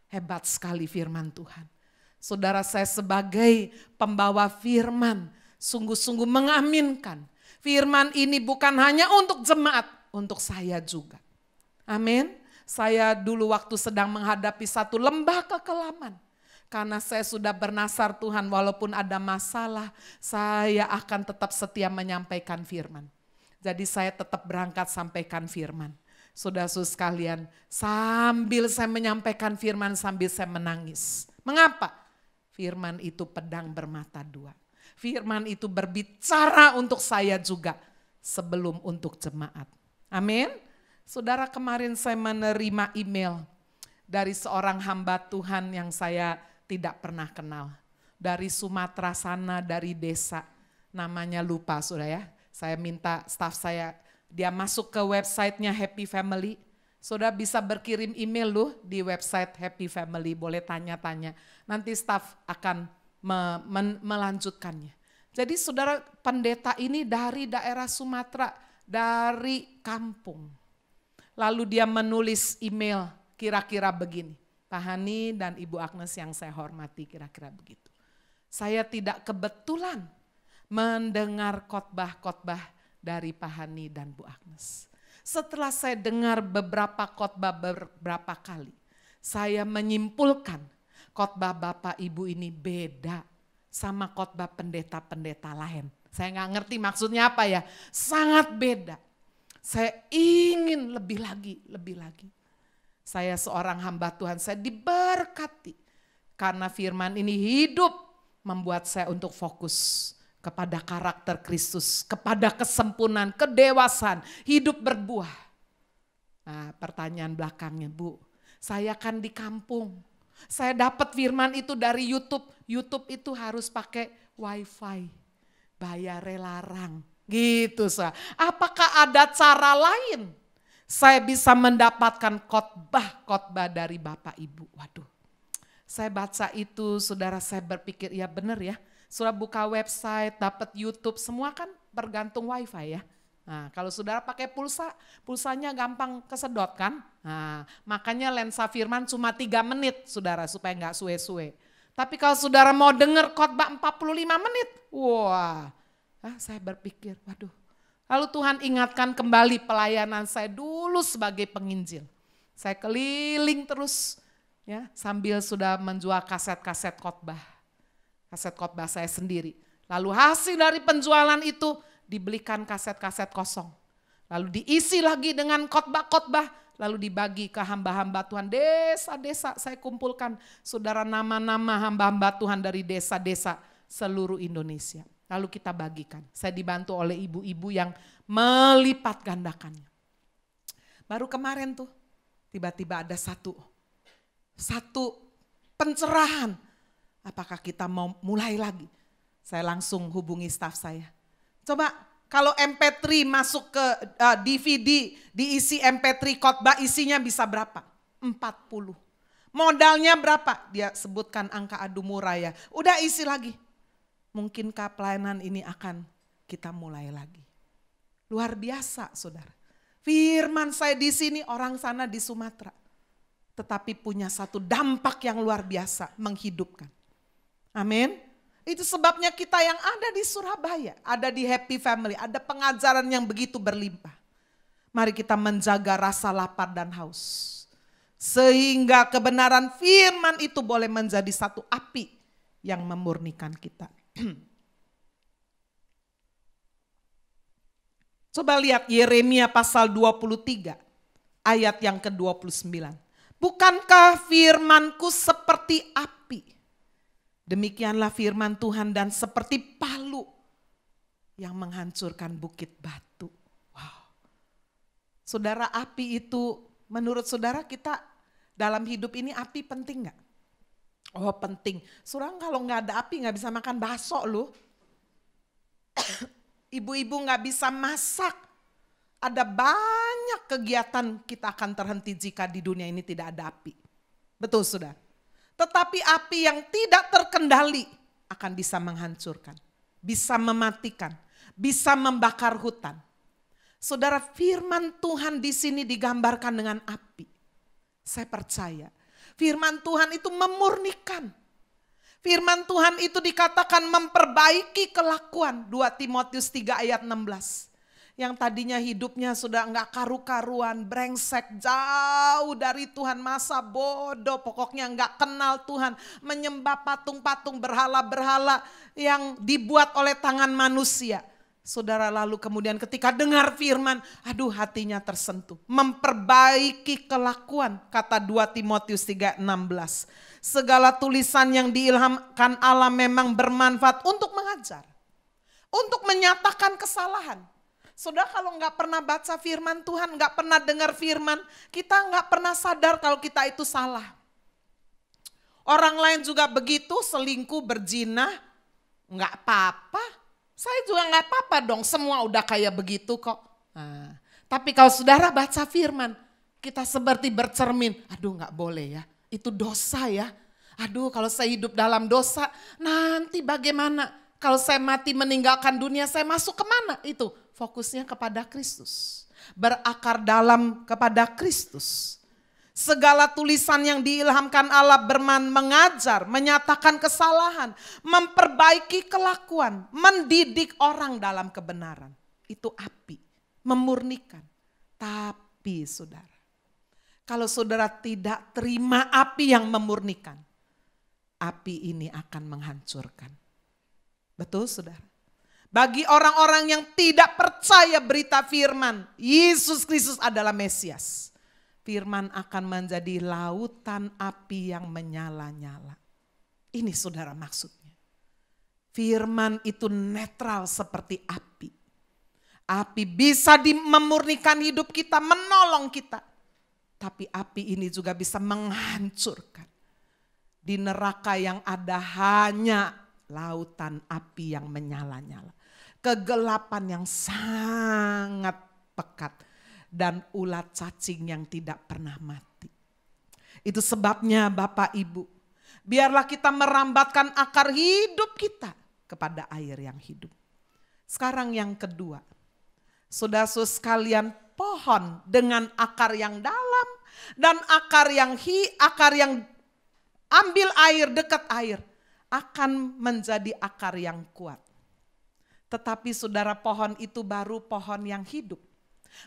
Speaker 1: Hebat sekali firman Tuhan. Saudara, saya sebagai pembawa firman sungguh-sungguh mengaminkan firman ini bukan hanya untuk jemaat, untuk saya juga. Amin. Saya dulu waktu sedang menghadapi satu lembah kekelaman. Karena saya sudah bernasar Tuhan, walaupun ada masalah, saya akan tetap setia menyampaikan firman. Jadi saya tetap berangkat sampaikan firman. Saudara-saudara sekalian, sambil saya menyampaikan firman, sambil saya menangis. Mengapa? Firman itu pedang bermata dua. Firman itu berbicara untuk saya juga sebelum untuk jemaat. Amin. Saudara, kemarin saya menerima email dari seorang hamba Tuhan yang saya tidak pernah kenal. Dari Sumatera sana, dari desa. Namanya lupa saudara ya. Saya minta staf saya, dia masuk ke websitenya Happy Family. Saudara bisa berkirim email loh di website Happy Family, boleh tanya-tanya. Nanti staf akan melanjutkannya. Jadi saudara, pendeta ini dari daerah Sumatera, dari kampung. Lalu dia menulis email kira-kira begini. Pak Hani dan Ibu Agnes yang saya hormati, kira-kira begitu. Saya tidak kebetulan mendengar khotbah-khotbah dari Pak Hani dan Bu Agnes. Setelah saya dengar beberapa khotbah beberapa kali, saya menyimpulkan khotbah Bapak Ibu ini beda sama khotbah pendeta-pendeta lain. Saya nggak ngerti maksudnya apa ya, sangat beda. Saya ingin lebih lagi, lebih lagi. Saya seorang hamba Tuhan, saya diberkati. Karena firman ini hidup, membuat saya untuk fokus kepada karakter Kristus, kepada kesempurnaan, kedewasaan, hidup berbuah. Nah, pertanyaan belakangnya, Bu, saya kan di kampung. Saya dapat firman itu dari YouTube. YouTube itu harus pakai wifi, bayarnya larang. Gitu, apakah ada cara lain saya bisa mendapatkan khotbah dari Bapak Ibu? Waduh, saya baca itu, saudara, saya berpikir ya benar ya. Saudara buka website, dapat YouTube, semua kan bergantung wifi ya. Nah, kalau saudara pakai pulsa, pulsanya gampang kesedot kan. Nah, makanya lensa firman cuma 3 menit saudara, supaya nggak suwe-suwe. Tapi kalau saudara mau dengar khotbah 45 menit, wah. Saya berpikir, waduh. Lalu Tuhan ingatkan kembali pelayanan saya dulu sebagai penginjil. Saya keliling terus ya, sambil sudah menjual kaset-kaset khotbah. Kaset khotbah saya sendiri. Lalu hasil dari penjualan itu dibelikan kaset-kaset kosong. Lalu diisi lagi dengan khotbah-khotbah, lalu dibagi ke hamba-hamba Tuhan. Desa-desa saya kumpulkan saudara, nama-nama hamba-hamba Tuhan dari desa-desa seluruh Indonesia. Lalu kita bagikan. Saya dibantu oleh ibu-ibu yang melipat gandakannya. Baru kemarin tuh tiba-tiba ada satu pencerahan. Apakah kita mau mulai lagi? Saya langsung hubungi staf saya. Coba kalau MP3 masuk ke DVD, diisi MP3 khotbah, isinya bisa berapa? 40. Modalnya berapa? Dia sebutkan angka adu murah ya. Udah isi lagi. Mungkinkah pelayanan ini akan kita mulai lagi? Luar biasa saudara. Firman saya di sini, orang sana di Sumatera. Tetapi punya satu dampak yang luar biasa, menghidupkan. Amin. Itu sebabnya kita yang ada di Surabaya, ada di Happy Family, ada pengajaran yang begitu berlimpah. Mari kita menjaga rasa lapar dan haus. Sehingga kebenaran firman itu boleh menjadi satu api yang memurnikan kita. Coba lihat Yeremia pasal 23 ayat yang ke-29. Bukankah firmanku seperti api? Demikianlah firman Tuhan, dan seperti palu yang menghancurkan bukit batu. Wow. Saudara, api itu menurut saudara kita dalam hidup ini api penting gak? Oh penting. Saudara kalau gak ada api gak bisa makan bakso loh. Ibu-ibu gak bisa masak. Ada banyak kegiatan kita akan terhenti jika di dunia ini tidak ada api. Betul saudara. Tetapi api yang tidak terkendali akan bisa menghancurkan, bisa mematikan, bisa membakar hutan. Saudara, firman Tuhan di sini digambarkan dengan api. Saya percaya firman Tuhan itu memurnikan. Firman Tuhan itu dikatakan memperbaiki kelakuan. 2 Timotius 3 ayat 16. Yang tadinya hidupnya sudah enggak karu-karuan, brengsek, jauh dari Tuhan, masa bodoh, pokoknya enggak kenal Tuhan, menyembah patung-patung berhala-berhala yang dibuat oleh tangan manusia. Saudara, lalu kemudian ketika dengar firman, aduh hatinya tersentuh. Memperbaiki kelakuan, kata 2 Timotius 3:16. Segala tulisan yang diilhamkan Allah memang bermanfaat untuk mengajar, untuk menyatakan kesalahan. Saudara, kalau nggak pernah baca firman Tuhan, nggak pernah dengar firman, kita nggak pernah sadar kalau kita itu salah. Orang lain juga begitu, selingkuh, berzina, nggak apa-apa. Saya juga nggak apa-apa dong, semua udah kayak begitu kok. Nah, tapi kalau saudara baca firman, kita seperti bercermin, aduh nggak boleh ya, itu dosa ya. Aduh kalau saya hidup dalam dosa, nanti bagaimana? Kalau saya mati meninggalkan dunia, saya masuk kemana? Itu fokusnya kepada Kristus. Berakar dalam kepada Kristus. Segala tulisan yang diilhamkan Allah mengajar, menyatakan kesalahan, memperbaiki kelakuan, mendidik orang dalam kebenaran. Itu api, memurnikan. Tapi saudara, kalau saudara tidak terima api yang memurnikan, api ini akan menghancurkan. Betul saudara? Bagi orang-orang yang tidak percaya berita firman, Yesus Kristus adalah Mesias. Firman akan menjadi lautan api yang menyala-nyala. Ini saudara maksudnya. Firman itu netral seperti api. Api bisa memurnikan hidup kita, menolong kita. Tapi api ini juga bisa menghancurkan. Di neraka yang ada hanya lautan api yang menyala-nyala. Kegelapan yang sangat pekat. Dan ulat cacing yang tidak pernah mati. Itu sebabnya Bapak Ibu, biarlah kita merambatkan akar hidup kita kepada air yang hidup. Sekarang yang kedua, saudara-saudara sekalian, pohon dengan akar yang dalam dan akar yang ambil air, dekat air, akan menjadi akar yang kuat. Tetapi saudara, pohon itu baru pohon yang hidup.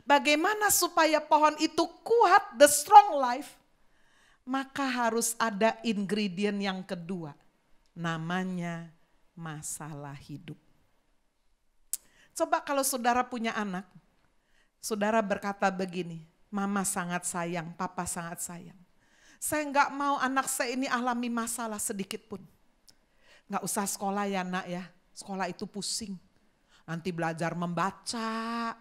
Speaker 1: Bagaimana supaya pohon itu kuat, the strong life? Maka harus ada ingredient yang kedua, namanya masalah hidup. Coba kalau saudara punya anak, saudara berkata begini, mama sangat sayang, papa sangat sayang. Saya nggak mau anak saya ini alami masalah sedikit pun. Nggak usah sekolah ya nak ya, sekolah itu pusing. Nanti belajar membaca,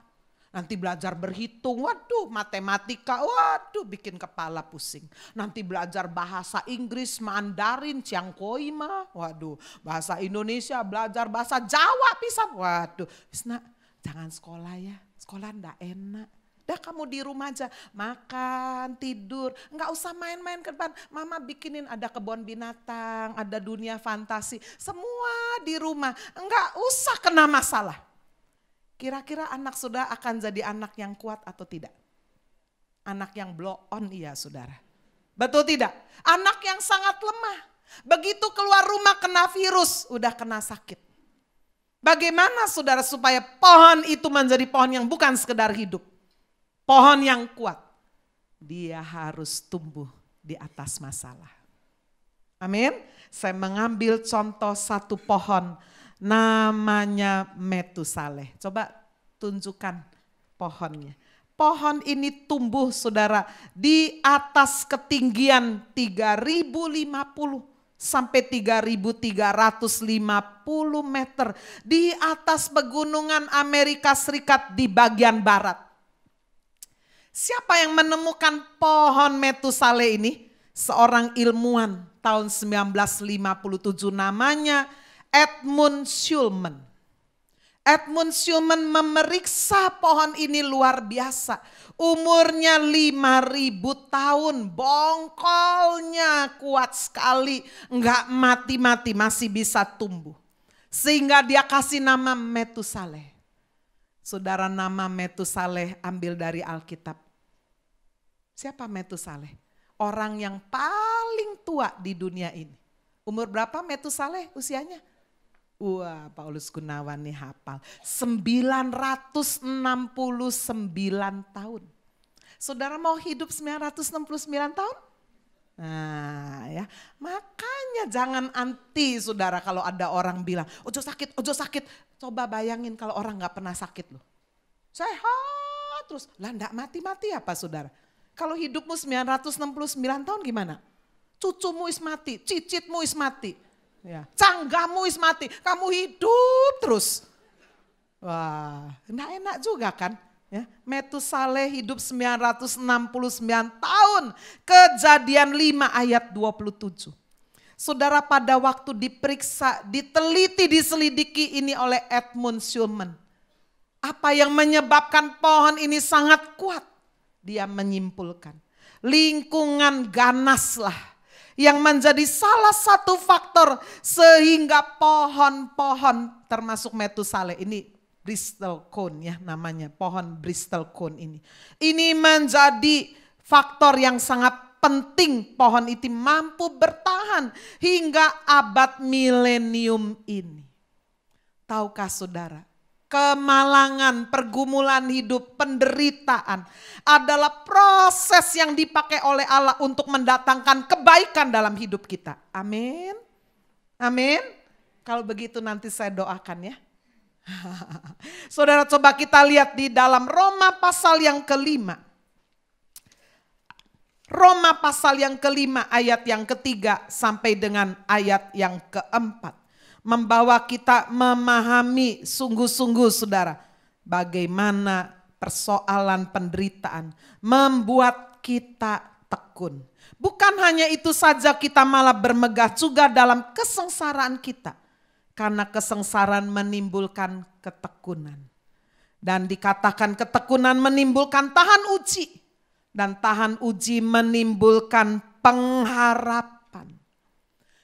Speaker 1: nanti belajar berhitung, waduh matematika, waduh bikin kepala pusing. Nanti belajar bahasa Inggris, Mandarin, Ciangkoi mah, waduh bahasa Indonesia, belajar bahasa Jawa pisan, waduh. Nah, jangan sekolah ya, sekolah ndak enak. Dah kamu di rumah aja, makan, tidur, nggak usah main-main ke depan. Mama bikinin ada kebun binatang, ada dunia fantasi, semua di rumah, nggak usah kena masalah. Kira-kira anak saudara akan jadi anak yang kuat atau tidak? Anak yang blow on, iya saudara. Betul tidak? Anak yang sangat lemah. Begitu keluar rumah kena virus, udah kena sakit. Bagaimana saudara supaya pohon itu menjadi pohon yang bukan sekedar hidup? Pohon yang kuat. Dia harus tumbuh di atas masalah. Amin. Saya mengambil contoh satu pohon, namanya Metusaleh. Coba tunjukkan pohonnya. Pohon ini tumbuh saudara di atas ketinggian 3050 sampai 3350 meter. Di atas pegunungan Amerika Serikat di bagian barat. Siapa yang menemukan pohon Metusaleh ini? Seorang ilmuwan tahun 1957, namanya Edmund Schulman. Edmund Schumann memeriksa pohon ini luar biasa. Umurnya 5.000 tahun, bongkolnya kuat sekali, enggak mati-mati, masih bisa tumbuh. Sehingga dia kasih nama Metusaleh. Saudara, nama Metusaleh ambil dari Alkitab. Siapa Metusaleh? Orang yang paling tua di dunia ini. Umur berapa Metusaleh usianya? Wah, Paulus Gunawan nih hafal. 969 tahun. Saudara mau hidup 969 tahun? Nah ya, makanya jangan anti saudara kalau ada orang bilang, ojo sakit, ojo sakit. Coba bayangin kalau orang gak pernah sakit loh. Sehat terus, lah gak mati-mati apa saudara? Kalau hidupmu 969 tahun gimana? Cucumu is mati, cicitmu is mati. Ya, canggahmu is mati, kamu hidup terus. Wah, enak juga kan? Ya, Metusaleh hidup 969 tahun. Kejadian 5 ayat 27. Saudara, pada waktu diperiksa, diteliti, diselidiki ini oleh Edmund Schumann. Apa yang menyebabkan pohon ini sangat kuat? Dia menyimpulkan, lingkungan ganaslah yang menjadi salah satu faktor sehingga pohon-pohon termasuk Metusaleh ini Bristol cone ya namanya, pohon Bristol cone ini. Ini menjadi faktor yang sangat penting pohon itu mampu bertahan hingga abad milenium ini. Tahukah saudara? Kemalangan, pergumulan hidup, penderitaan adalah proses yang dipakai oleh Allah untuk mendatangkan kebaikan dalam hidup kita. Amin. Amin. Kalau begitu nanti saya doakan ya. Saudara, coba kita lihat di dalam Roma pasal yang kelima. Roma pasal yang kelima ayat yang ketiga sampai dengan ayat yang keempat. Membawa kita memahami sungguh-sungguh saudara, bagaimana persoalan penderitaan membuat kita tekun. Bukan hanya itu saja, kita malah bermegah juga dalam kesengsaraan kita. Karena kesengsaraan menimbulkan ketekunan. Dan dikatakan ketekunan menimbulkan tahan uji. Dan tahan uji menimbulkan pengharapan.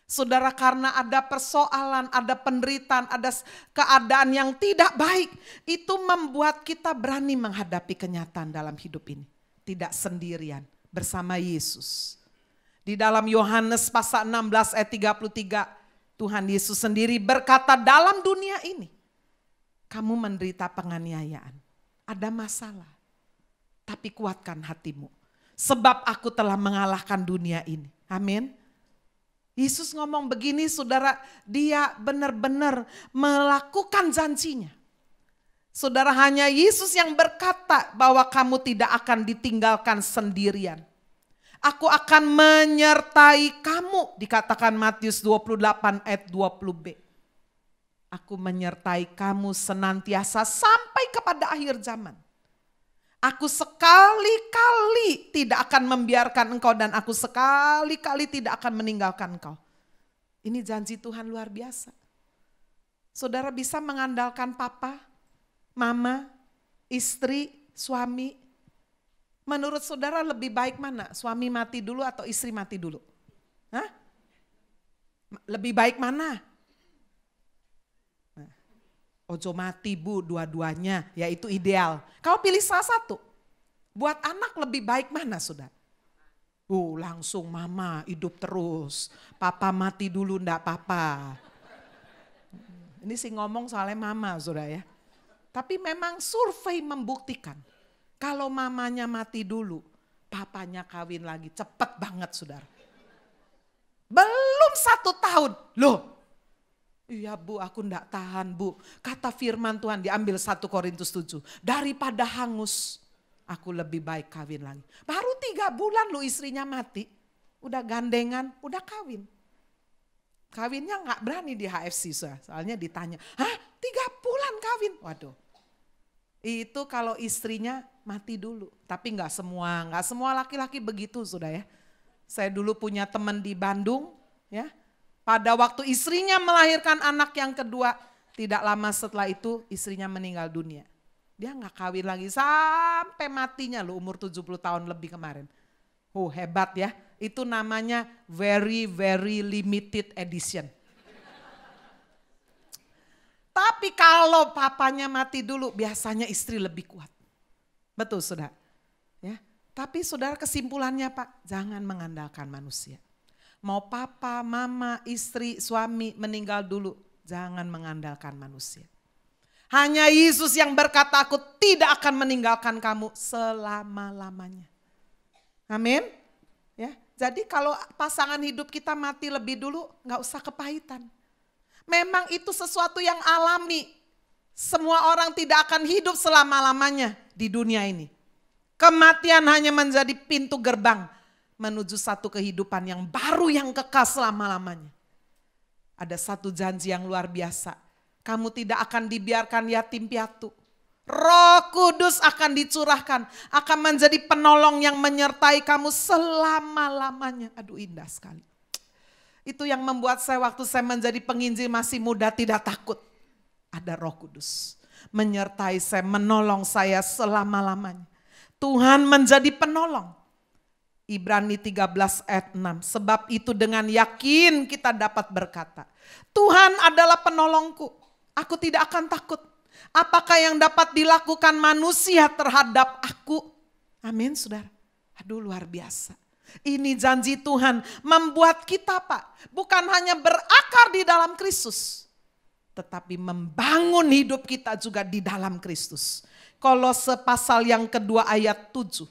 Speaker 1: Saudara, karena ada persoalan, ada penderitaan, ada keadaan yang tidak baik. Itu membuat kita berani menghadapi kenyataan dalam hidup ini. Tidak sendirian, bersama Yesus. Di dalam Yohanes pasal 16 ayat 33, Tuhan Yesus sendiri berkata, dalam dunia ini kamu menderita penganiayaan. Ada masalah, tapi kuatkan hatimu. Sebab aku telah mengalahkan dunia ini. Amin. Yesus ngomong begini saudara, dia benar-benar melakukan janjinya. Saudara, hanya Yesus yang berkata bahwa kamu tidak akan ditinggalkan sendirian. Aku akan menyertai kamu, dikatakan Matius 28 ayat 20b. Aku menyertai kamu senantiasa sampai kepada akhir zaman. Aku sekali-kali tidak akan membiarkan engkau dan aku sekali-kali tidak akan meninggalkan engkau. Ini janji Tuhan luar biasa. Saudara bisa mengandalkan papa, mama, istri, suami. Menurut saudara lebih baik mana? Suami mati dulu atau istri mati dulu? Hah? Lebih baik mana? Ojo mati bu, dua-duanya, ya itu ideal. Kau pilih salah satu. Buat anak lebih baik mana saudara? Langsung mama hidup terus. Papa mati dulu ndak papa. Ini sih ngomong soalnya mama saudara ya. Tapi memang survei membuktikan. Kalau mamanya mati dulu, papanya kawin lagi. Cepet banget saudara. Belum 1 tahun. Loh. Iya bu, aku enggak tahan bu. Kata firman Tuhan diambil 1 Korintus 7. Daripada hangus, aku lebih baik kawin lagi. Baru 3 bulan lu istrinya mati. Udah gandengan, udah kawin. Kawinnya enggak berani di HFC soalnya ditanya. Hah 3 bulan kawin? Waduh. Itu kalau istrinya mati dulu. Tapi enggak semua laki-laki begitu sudah ya. Saya dulu punya teman di Bandung ya. Pada waktu istrinya melahirkan anak yang kedua, Tidak lama setelah itu istrinya meninggal dunia. Dia gak kawin lagi sampai matinya loh, umur 70 tahun lebih kemarin. Hebat ya. Itu namanya very very limited edition. Tapi kalau papanya mati dulu biasanya istri lebih kuat. Betul saudara. Ya. Tapi saudara kesimpulannya Pak, jangan mengandalkan manusia. Mau papa, mama, istri, suami meninggal dulu, jangan mengandalkan manusia. Hanya Yesus yang berkata, aku tidak akan meninggalkan kamu selama-lamanya. Amin. Ya, jadi kalau pasangan hidup kita mati lebih dulu, gak usah kepahitan. Memang itu sesuatu yang alami. Semua orang tidak akan hidup selama-lamanya di dunia ini. Kematian hanya menjadi pintu gerbang menuju satu kehidupan yang baru yang kekal selama-lamanya. Ada satu janji yang luar biasa. Kamu tidak akan dibiarkan yatim piatu. Roh Kudus akan dicurahkan, akan menjadi penolong yang menyertai kamu selama-lamanya. Aduh indah sekali. Itu yang membuat saya waktu saya menjadi penginjil masih muda tidak takut. Ada Roh Kudus menyertai saya, menolong saya selama-lamanya. Tuhan menjadi penolong. Ibrani 13 ayat 6. Sebab itu dengan yakin kita dapat berkata, Tuhan adalah penolongku, aku tidak akan takut. Apakah yang dapat dilakukan manusia terhadap aku? Amin saudara. Aduh luar biasa. Ini janji Tuhan membuat kita Pak, bukan hanya berakar di dalam Kristus, tetapi membangun hidup kita juga di dalam Kristus. Kolose pasal yang kedua ayat 7.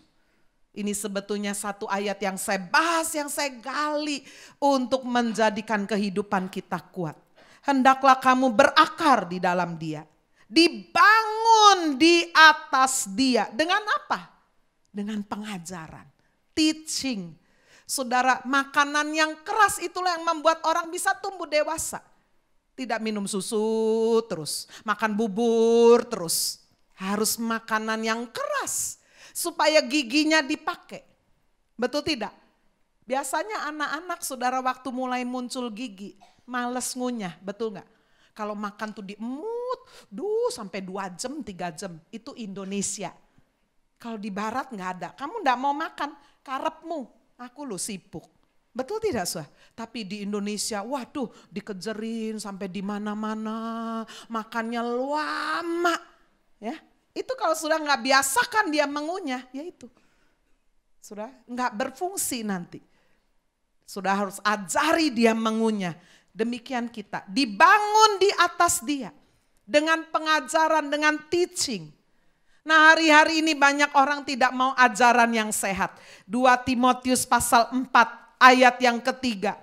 Speaker 1: Ini sebetulnya satu ayat yang saya bahas, yang saya gali untuk menjadikan kehidupan kita kuat. Hendaklah kamu berakar di dalam Dia. Dibangun di atas Dia. Dengan apa? Dengan pengajaran, teaching. Saudara, makanan yang keras itulah yang membuat orang bisa tumbuh dewasa. Tidak minum susu terus, makan bubur terus. Harus makanan yang keras. Supaya giginya dipakai. Betul tidak? Biasanya anak-anak saudara waktu mulai muncul gigi, males ngunyah, betul gak? Kalau makan tuh diemut, sampai 2 jam, 3 jam, itu Indonesia. Kalau di barat gak ada, kamu gak mau makan, karepmu, aku loh sibuk. Betul tidak Suah? Tapi di Indonesia, waduh dikejerin sampai di mana-mana, makannya lama. Ya. Itu kalau sudah nggak biasakan dia mengunyah, ya itu. Sudah nggak berfungsi nanti. Sudah harus ajari dia mengunyah. Demikian kita dibangun di atas Dia. Dengan pengajaran, dengan teaching. Nah hari-hari ini banyak orang tidak mau ajaran yang sehat. 2 Timotius pasal 4 ayat yang ketiga.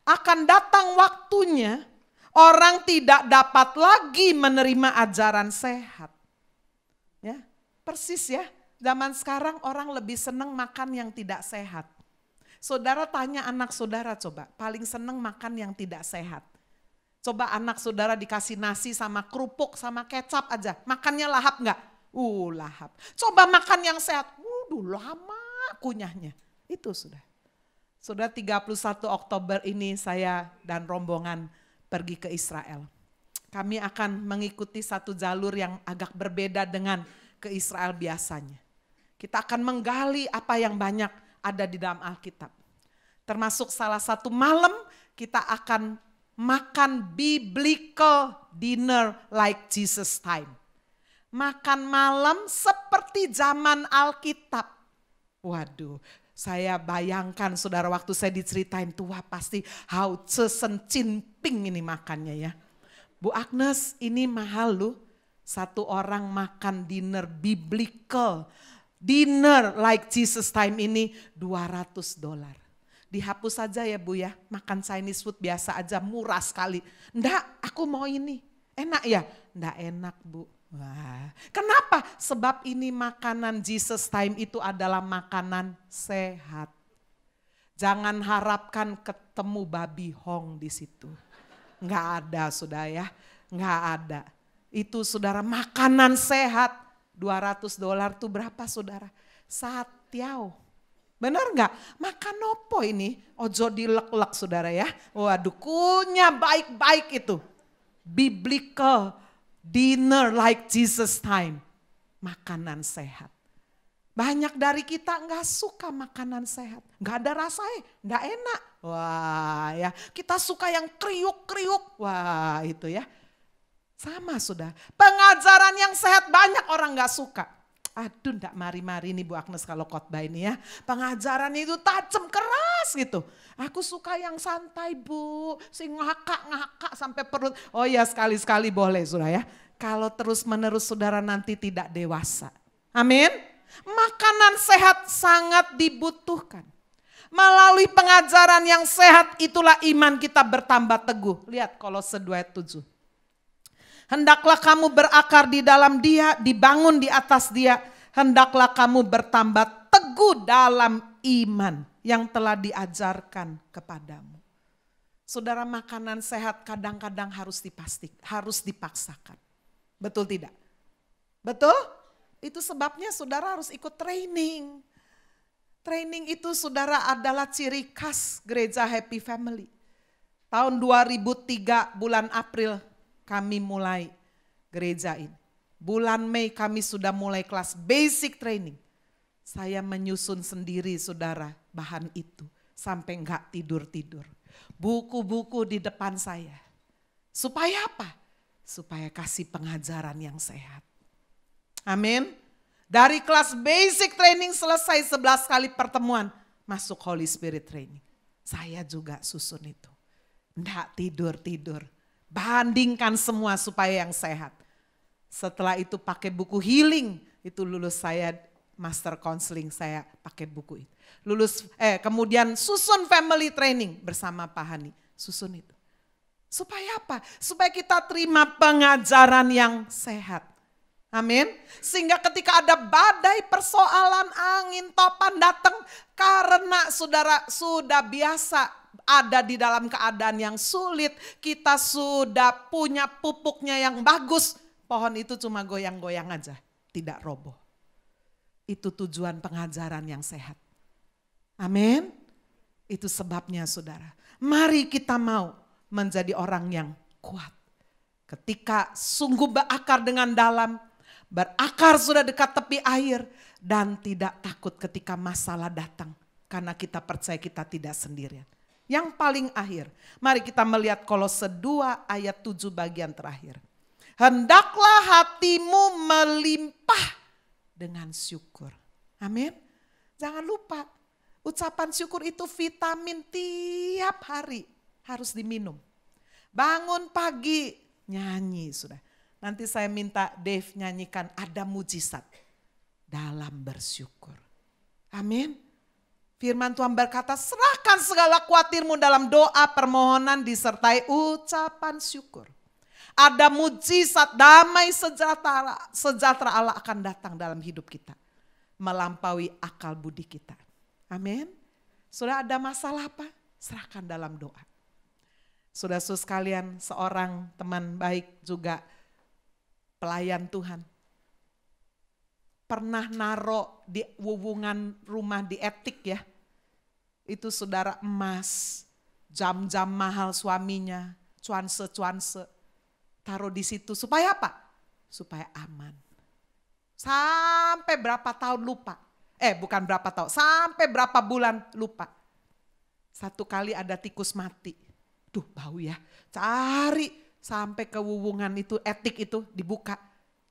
Speaker 1: Akan datang waktunya orang tidak dapat lagi menerima ajaran sehat. Ya, persis ya, zaman sekarang orang lebih senang makan yang tidak sehat. Saudara tanya anak saudara coba, paling senang makan yang tidak sehat. Coba anak saudara dikasih nasi sama kerupuk sama kecap aja, makannya lahap enggak? Lahap. Coba makan yang sehat, lama kunyahnya. Itu sudah. Sudah 31 Oktober ini saya dan rombongan pergi ke Israel. Kami akan mengikuti satu jalur yang agak berbeda dengan ke Israel biasanya. Kita akan menggali apa yang banyak ada di dalam Alkitab. Termasuk salah satu malam kita akan makan biblical dinner like Jesus time. Makan malam seperti zaman Alkitab. Waduh, saya bayangkan saudara waktu saya diceritain tua pasti Hao Tse Sen Chin Ping ini makannya ya. Bu Agnes ini mahal loh, satu orang makan dinner biblical, dinner like Jesus time ini $200. Dihapus saja ya Bu ya, makan Chinese food biasa aja murah sekali. Enggak, aku mau ini, enak ya? Enggak enak Bu. Wah, kenapa? Sebab ini makanan Jesus time itu adalah makanan sehat. Jangan harapkan ketemu babi hong di situ. Enggak ada saudara ya, enggak ada. Itu saudara makanan sehat, $200 tuh berapa saudara? Satiau. Benar enggak? Makan opo ini? Ojo dilek-lek saudara ya. Waduh kunyah baik-baik itu. biblical dinner like Jesus time. Makanan sehat. Banyak dari kita nggak suka makanan sehat. Nggak ada rasanya, nggak enak. Wah ya, kita suka yang kriuk-kriuk. Wah itu ya. Sama sudah. Pengajaran yang sehat banyak orang nggak suka. Aduh enggak mari-mari nih Bu Agnes kalau khotbah ini ya. Pengajaran itu tajam keras gitu. Aku suka yang santai Bu. Sing ngakak-ngakak sampai perut. Oh ya sekali-sekali boleh sudah ya. Kalau terus menerus saudara nanti tidak dewasa. Amin. Makanan sehat sangat dibutuhkan. Melalui pengajaran yang sehat itulah iman kita bertambah teguh. Lihat Kolose 2:7. Hendaklah kamu berakar di dalam Dia, dibangun di atas Dia. Hendaklah kamu bertambah teguh dalam iman yang telah diajarkan kepadamu. Saudara, makanan sehat kadang-kadang harus dipaksakan. Betul tidak? Betul? Itu sebabnya saudara harus ikut training. Training itu saudara adalah ciri khas gereja Happy Family. Tahun 2003 bulan April kami mulai gereja ini. Bulan Mei kami sudah mulai kelas basic training. Saya menyusun sendiri saudara bahan itu. Sampai enggak tidur-tidur. Buku-buku di depan saya. Supaya apa? Supaya kasih pengajaran yang sehat. Amin. Dari kelas basic training selesai 11 kali pertemuan. Masuk Holy Spirit training. Saya juga susun itu. Enggak tidur-tidur. Bandingkan semua supaya yang sehat. Setelah itu pakai buku healing. Itu lulus saya master counseling, saya pakai buku itu. Kemudian susun family training bersama Pak Hani. Susun itu. Supaya apa? Supaya kita terima pengajaran yang sehat. Amin. Sehingga ketika ada badai, persoalan, angin, topan datang. Karena saudara sudah biasa ada di dalam keadaan yang sulit, kita sudah punya pupuknya yang bagus, pohon itu cuma goyang-goyang aja, tidak roboh. Itu tujuan pengajaran yang sehat. Amin. Itu sebabnya saudara, mari kita mau menjadi orang yang kuat. Ketika sungguh berakar dengan dalam, berakar sudah dekat tepi air, dan tidak takut ketika masalah datang. Karena kita percaya kita tidak sendirian. Yang paling akhir, mari kita melihat Kolose 2 ayat 7 bagian terakhir. Hendaklah hatimu melimpah dengan syukur. Amin. Jangan lupa, ucapan syukur itu vitamin tiap hari harus diminum. Bangun pagi, nyanyi sudah. Nanti saya minta Dave nyanyikan ada mujizat dalam bersyukur. Amin. Firman Tuhan berkata, serahkan segala khawatirmu dalam doa, permohonan disertai ucapan syukur. Ada mujizat, damai, sejahtera Allah akan datang dalam hidup kita. Melampaui akal budi kita. Amin. Sudah ada masalah apa? Serahkan dalam doa. Saudara-saudara sekalian, seorang teman baik juga pelayan Tuhan. Pernah naro di hubungan rumah di Etik ya. Itu saudara emas, jam-jam mahal suaminya, cuanse-cuanse. Taruh di situ supaya apa? Supaya aman. Sampai berapa tahun lupa. Bukan berapa tahun, sampai berapa bulan lupa. Satu kali ada tikus mati. Duh bau ya, cari sampai ke hubungan itu Etik itu dibuka.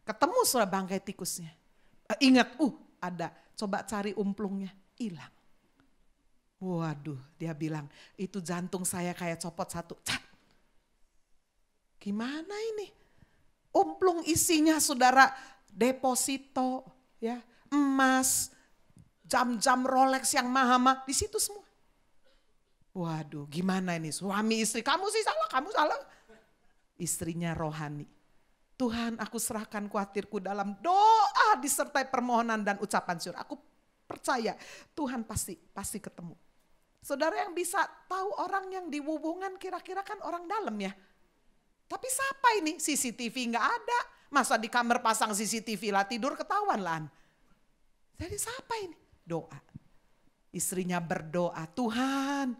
Speaker 1: Ketemu sudah bangkai tikusnya. Ingat, ada, coba cari umplungnya, hilang. Waduh, dia bilang, itu jantung saya kayak copot satu. Cat. Gimana ini? Umplung isinya saudara deposito, ya, emas, jam-jam Rolex yang mahal-mahal, di situ semua. Waduh, gimana ini? Suami istri, kamu sih salah, kamu salah. Istrinya rohani. Tuhan, aku serahkan khawatirku dalam doa disertai permohonan dan ucapan syukur. Aku percaya Tuhan pasti ketemu. Saudara yang bisa tahu orang yang di hubungan kira-kira kan orang dalam ya. Tapi siapa ini? CCTV nggak ada. Masa di kamar pasang CCTV lah tidur ketahuan lah. Jadi siapa ini? Doa. Istrinya berdoa, Tuhan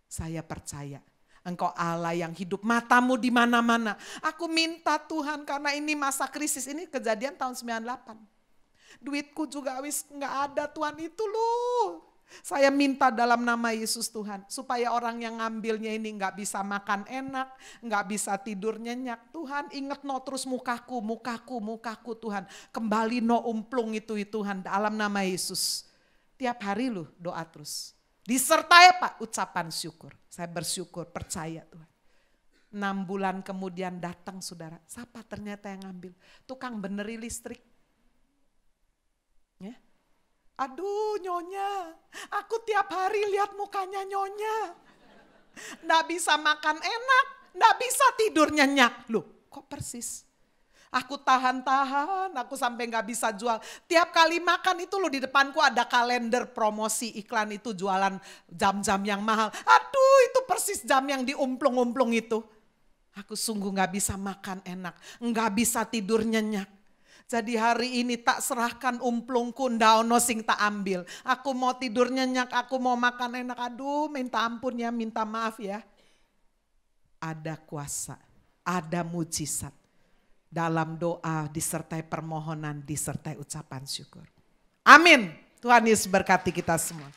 Speaker 1: saya percaya. Engkau Allah yang hidup, matamu di mana-mana. Aku minta Tuhan karena ini masa krisis, ini kejadian tahun 98. Duitku juga wis nggak ada Tuhan, itu loh. Saya minta dalam nama Yesus Tuhan, supaya orang yang ngambilnya ini nggak bisa makan enak, nggak bisa tidur nyenyak. Tuhan ingat no terus mukaku Tuhan. Kembali no umplung itu Tuhan dalam nama Yesus. Tiap hari loh doa terus. Disertai Pak ucapan syukur. Saya bersyukur, percaya Tuhan. 6 bulan kemudian datang saudara. Siapa ternyata yang ngambil? Tukang beneri listrik. Ya. Aduh Nyonya, aku tiap hari lihat mukanya Nyonya. Nggak bisa makan enak, nggak bisa tidur nyenyak. Loh kok persis? Aku tahan-tahan, aku sampai gak bisa jual. Tiap kali makan itu loh di depanku ada kalender promosi iklan itu jualan jam-jam yang mahal. Aduh itu persis jam yang diumplung-umplung itu. Aku sungguh gak bisa makan enak, gak bisa tidur nyenyak. Jadi hari ini tak serahkan umplungku, ndak ono sing tak ambil. Aku mau tidur nyenyak, aku mau makan enak. Aduh minta ampun ya, minta maaf ya. Ada kuasa, ada mujizat. Dalam doa disertai permohonan, disertai ucapan syukur. Amin. Tuhan Yesus berkati kita semua.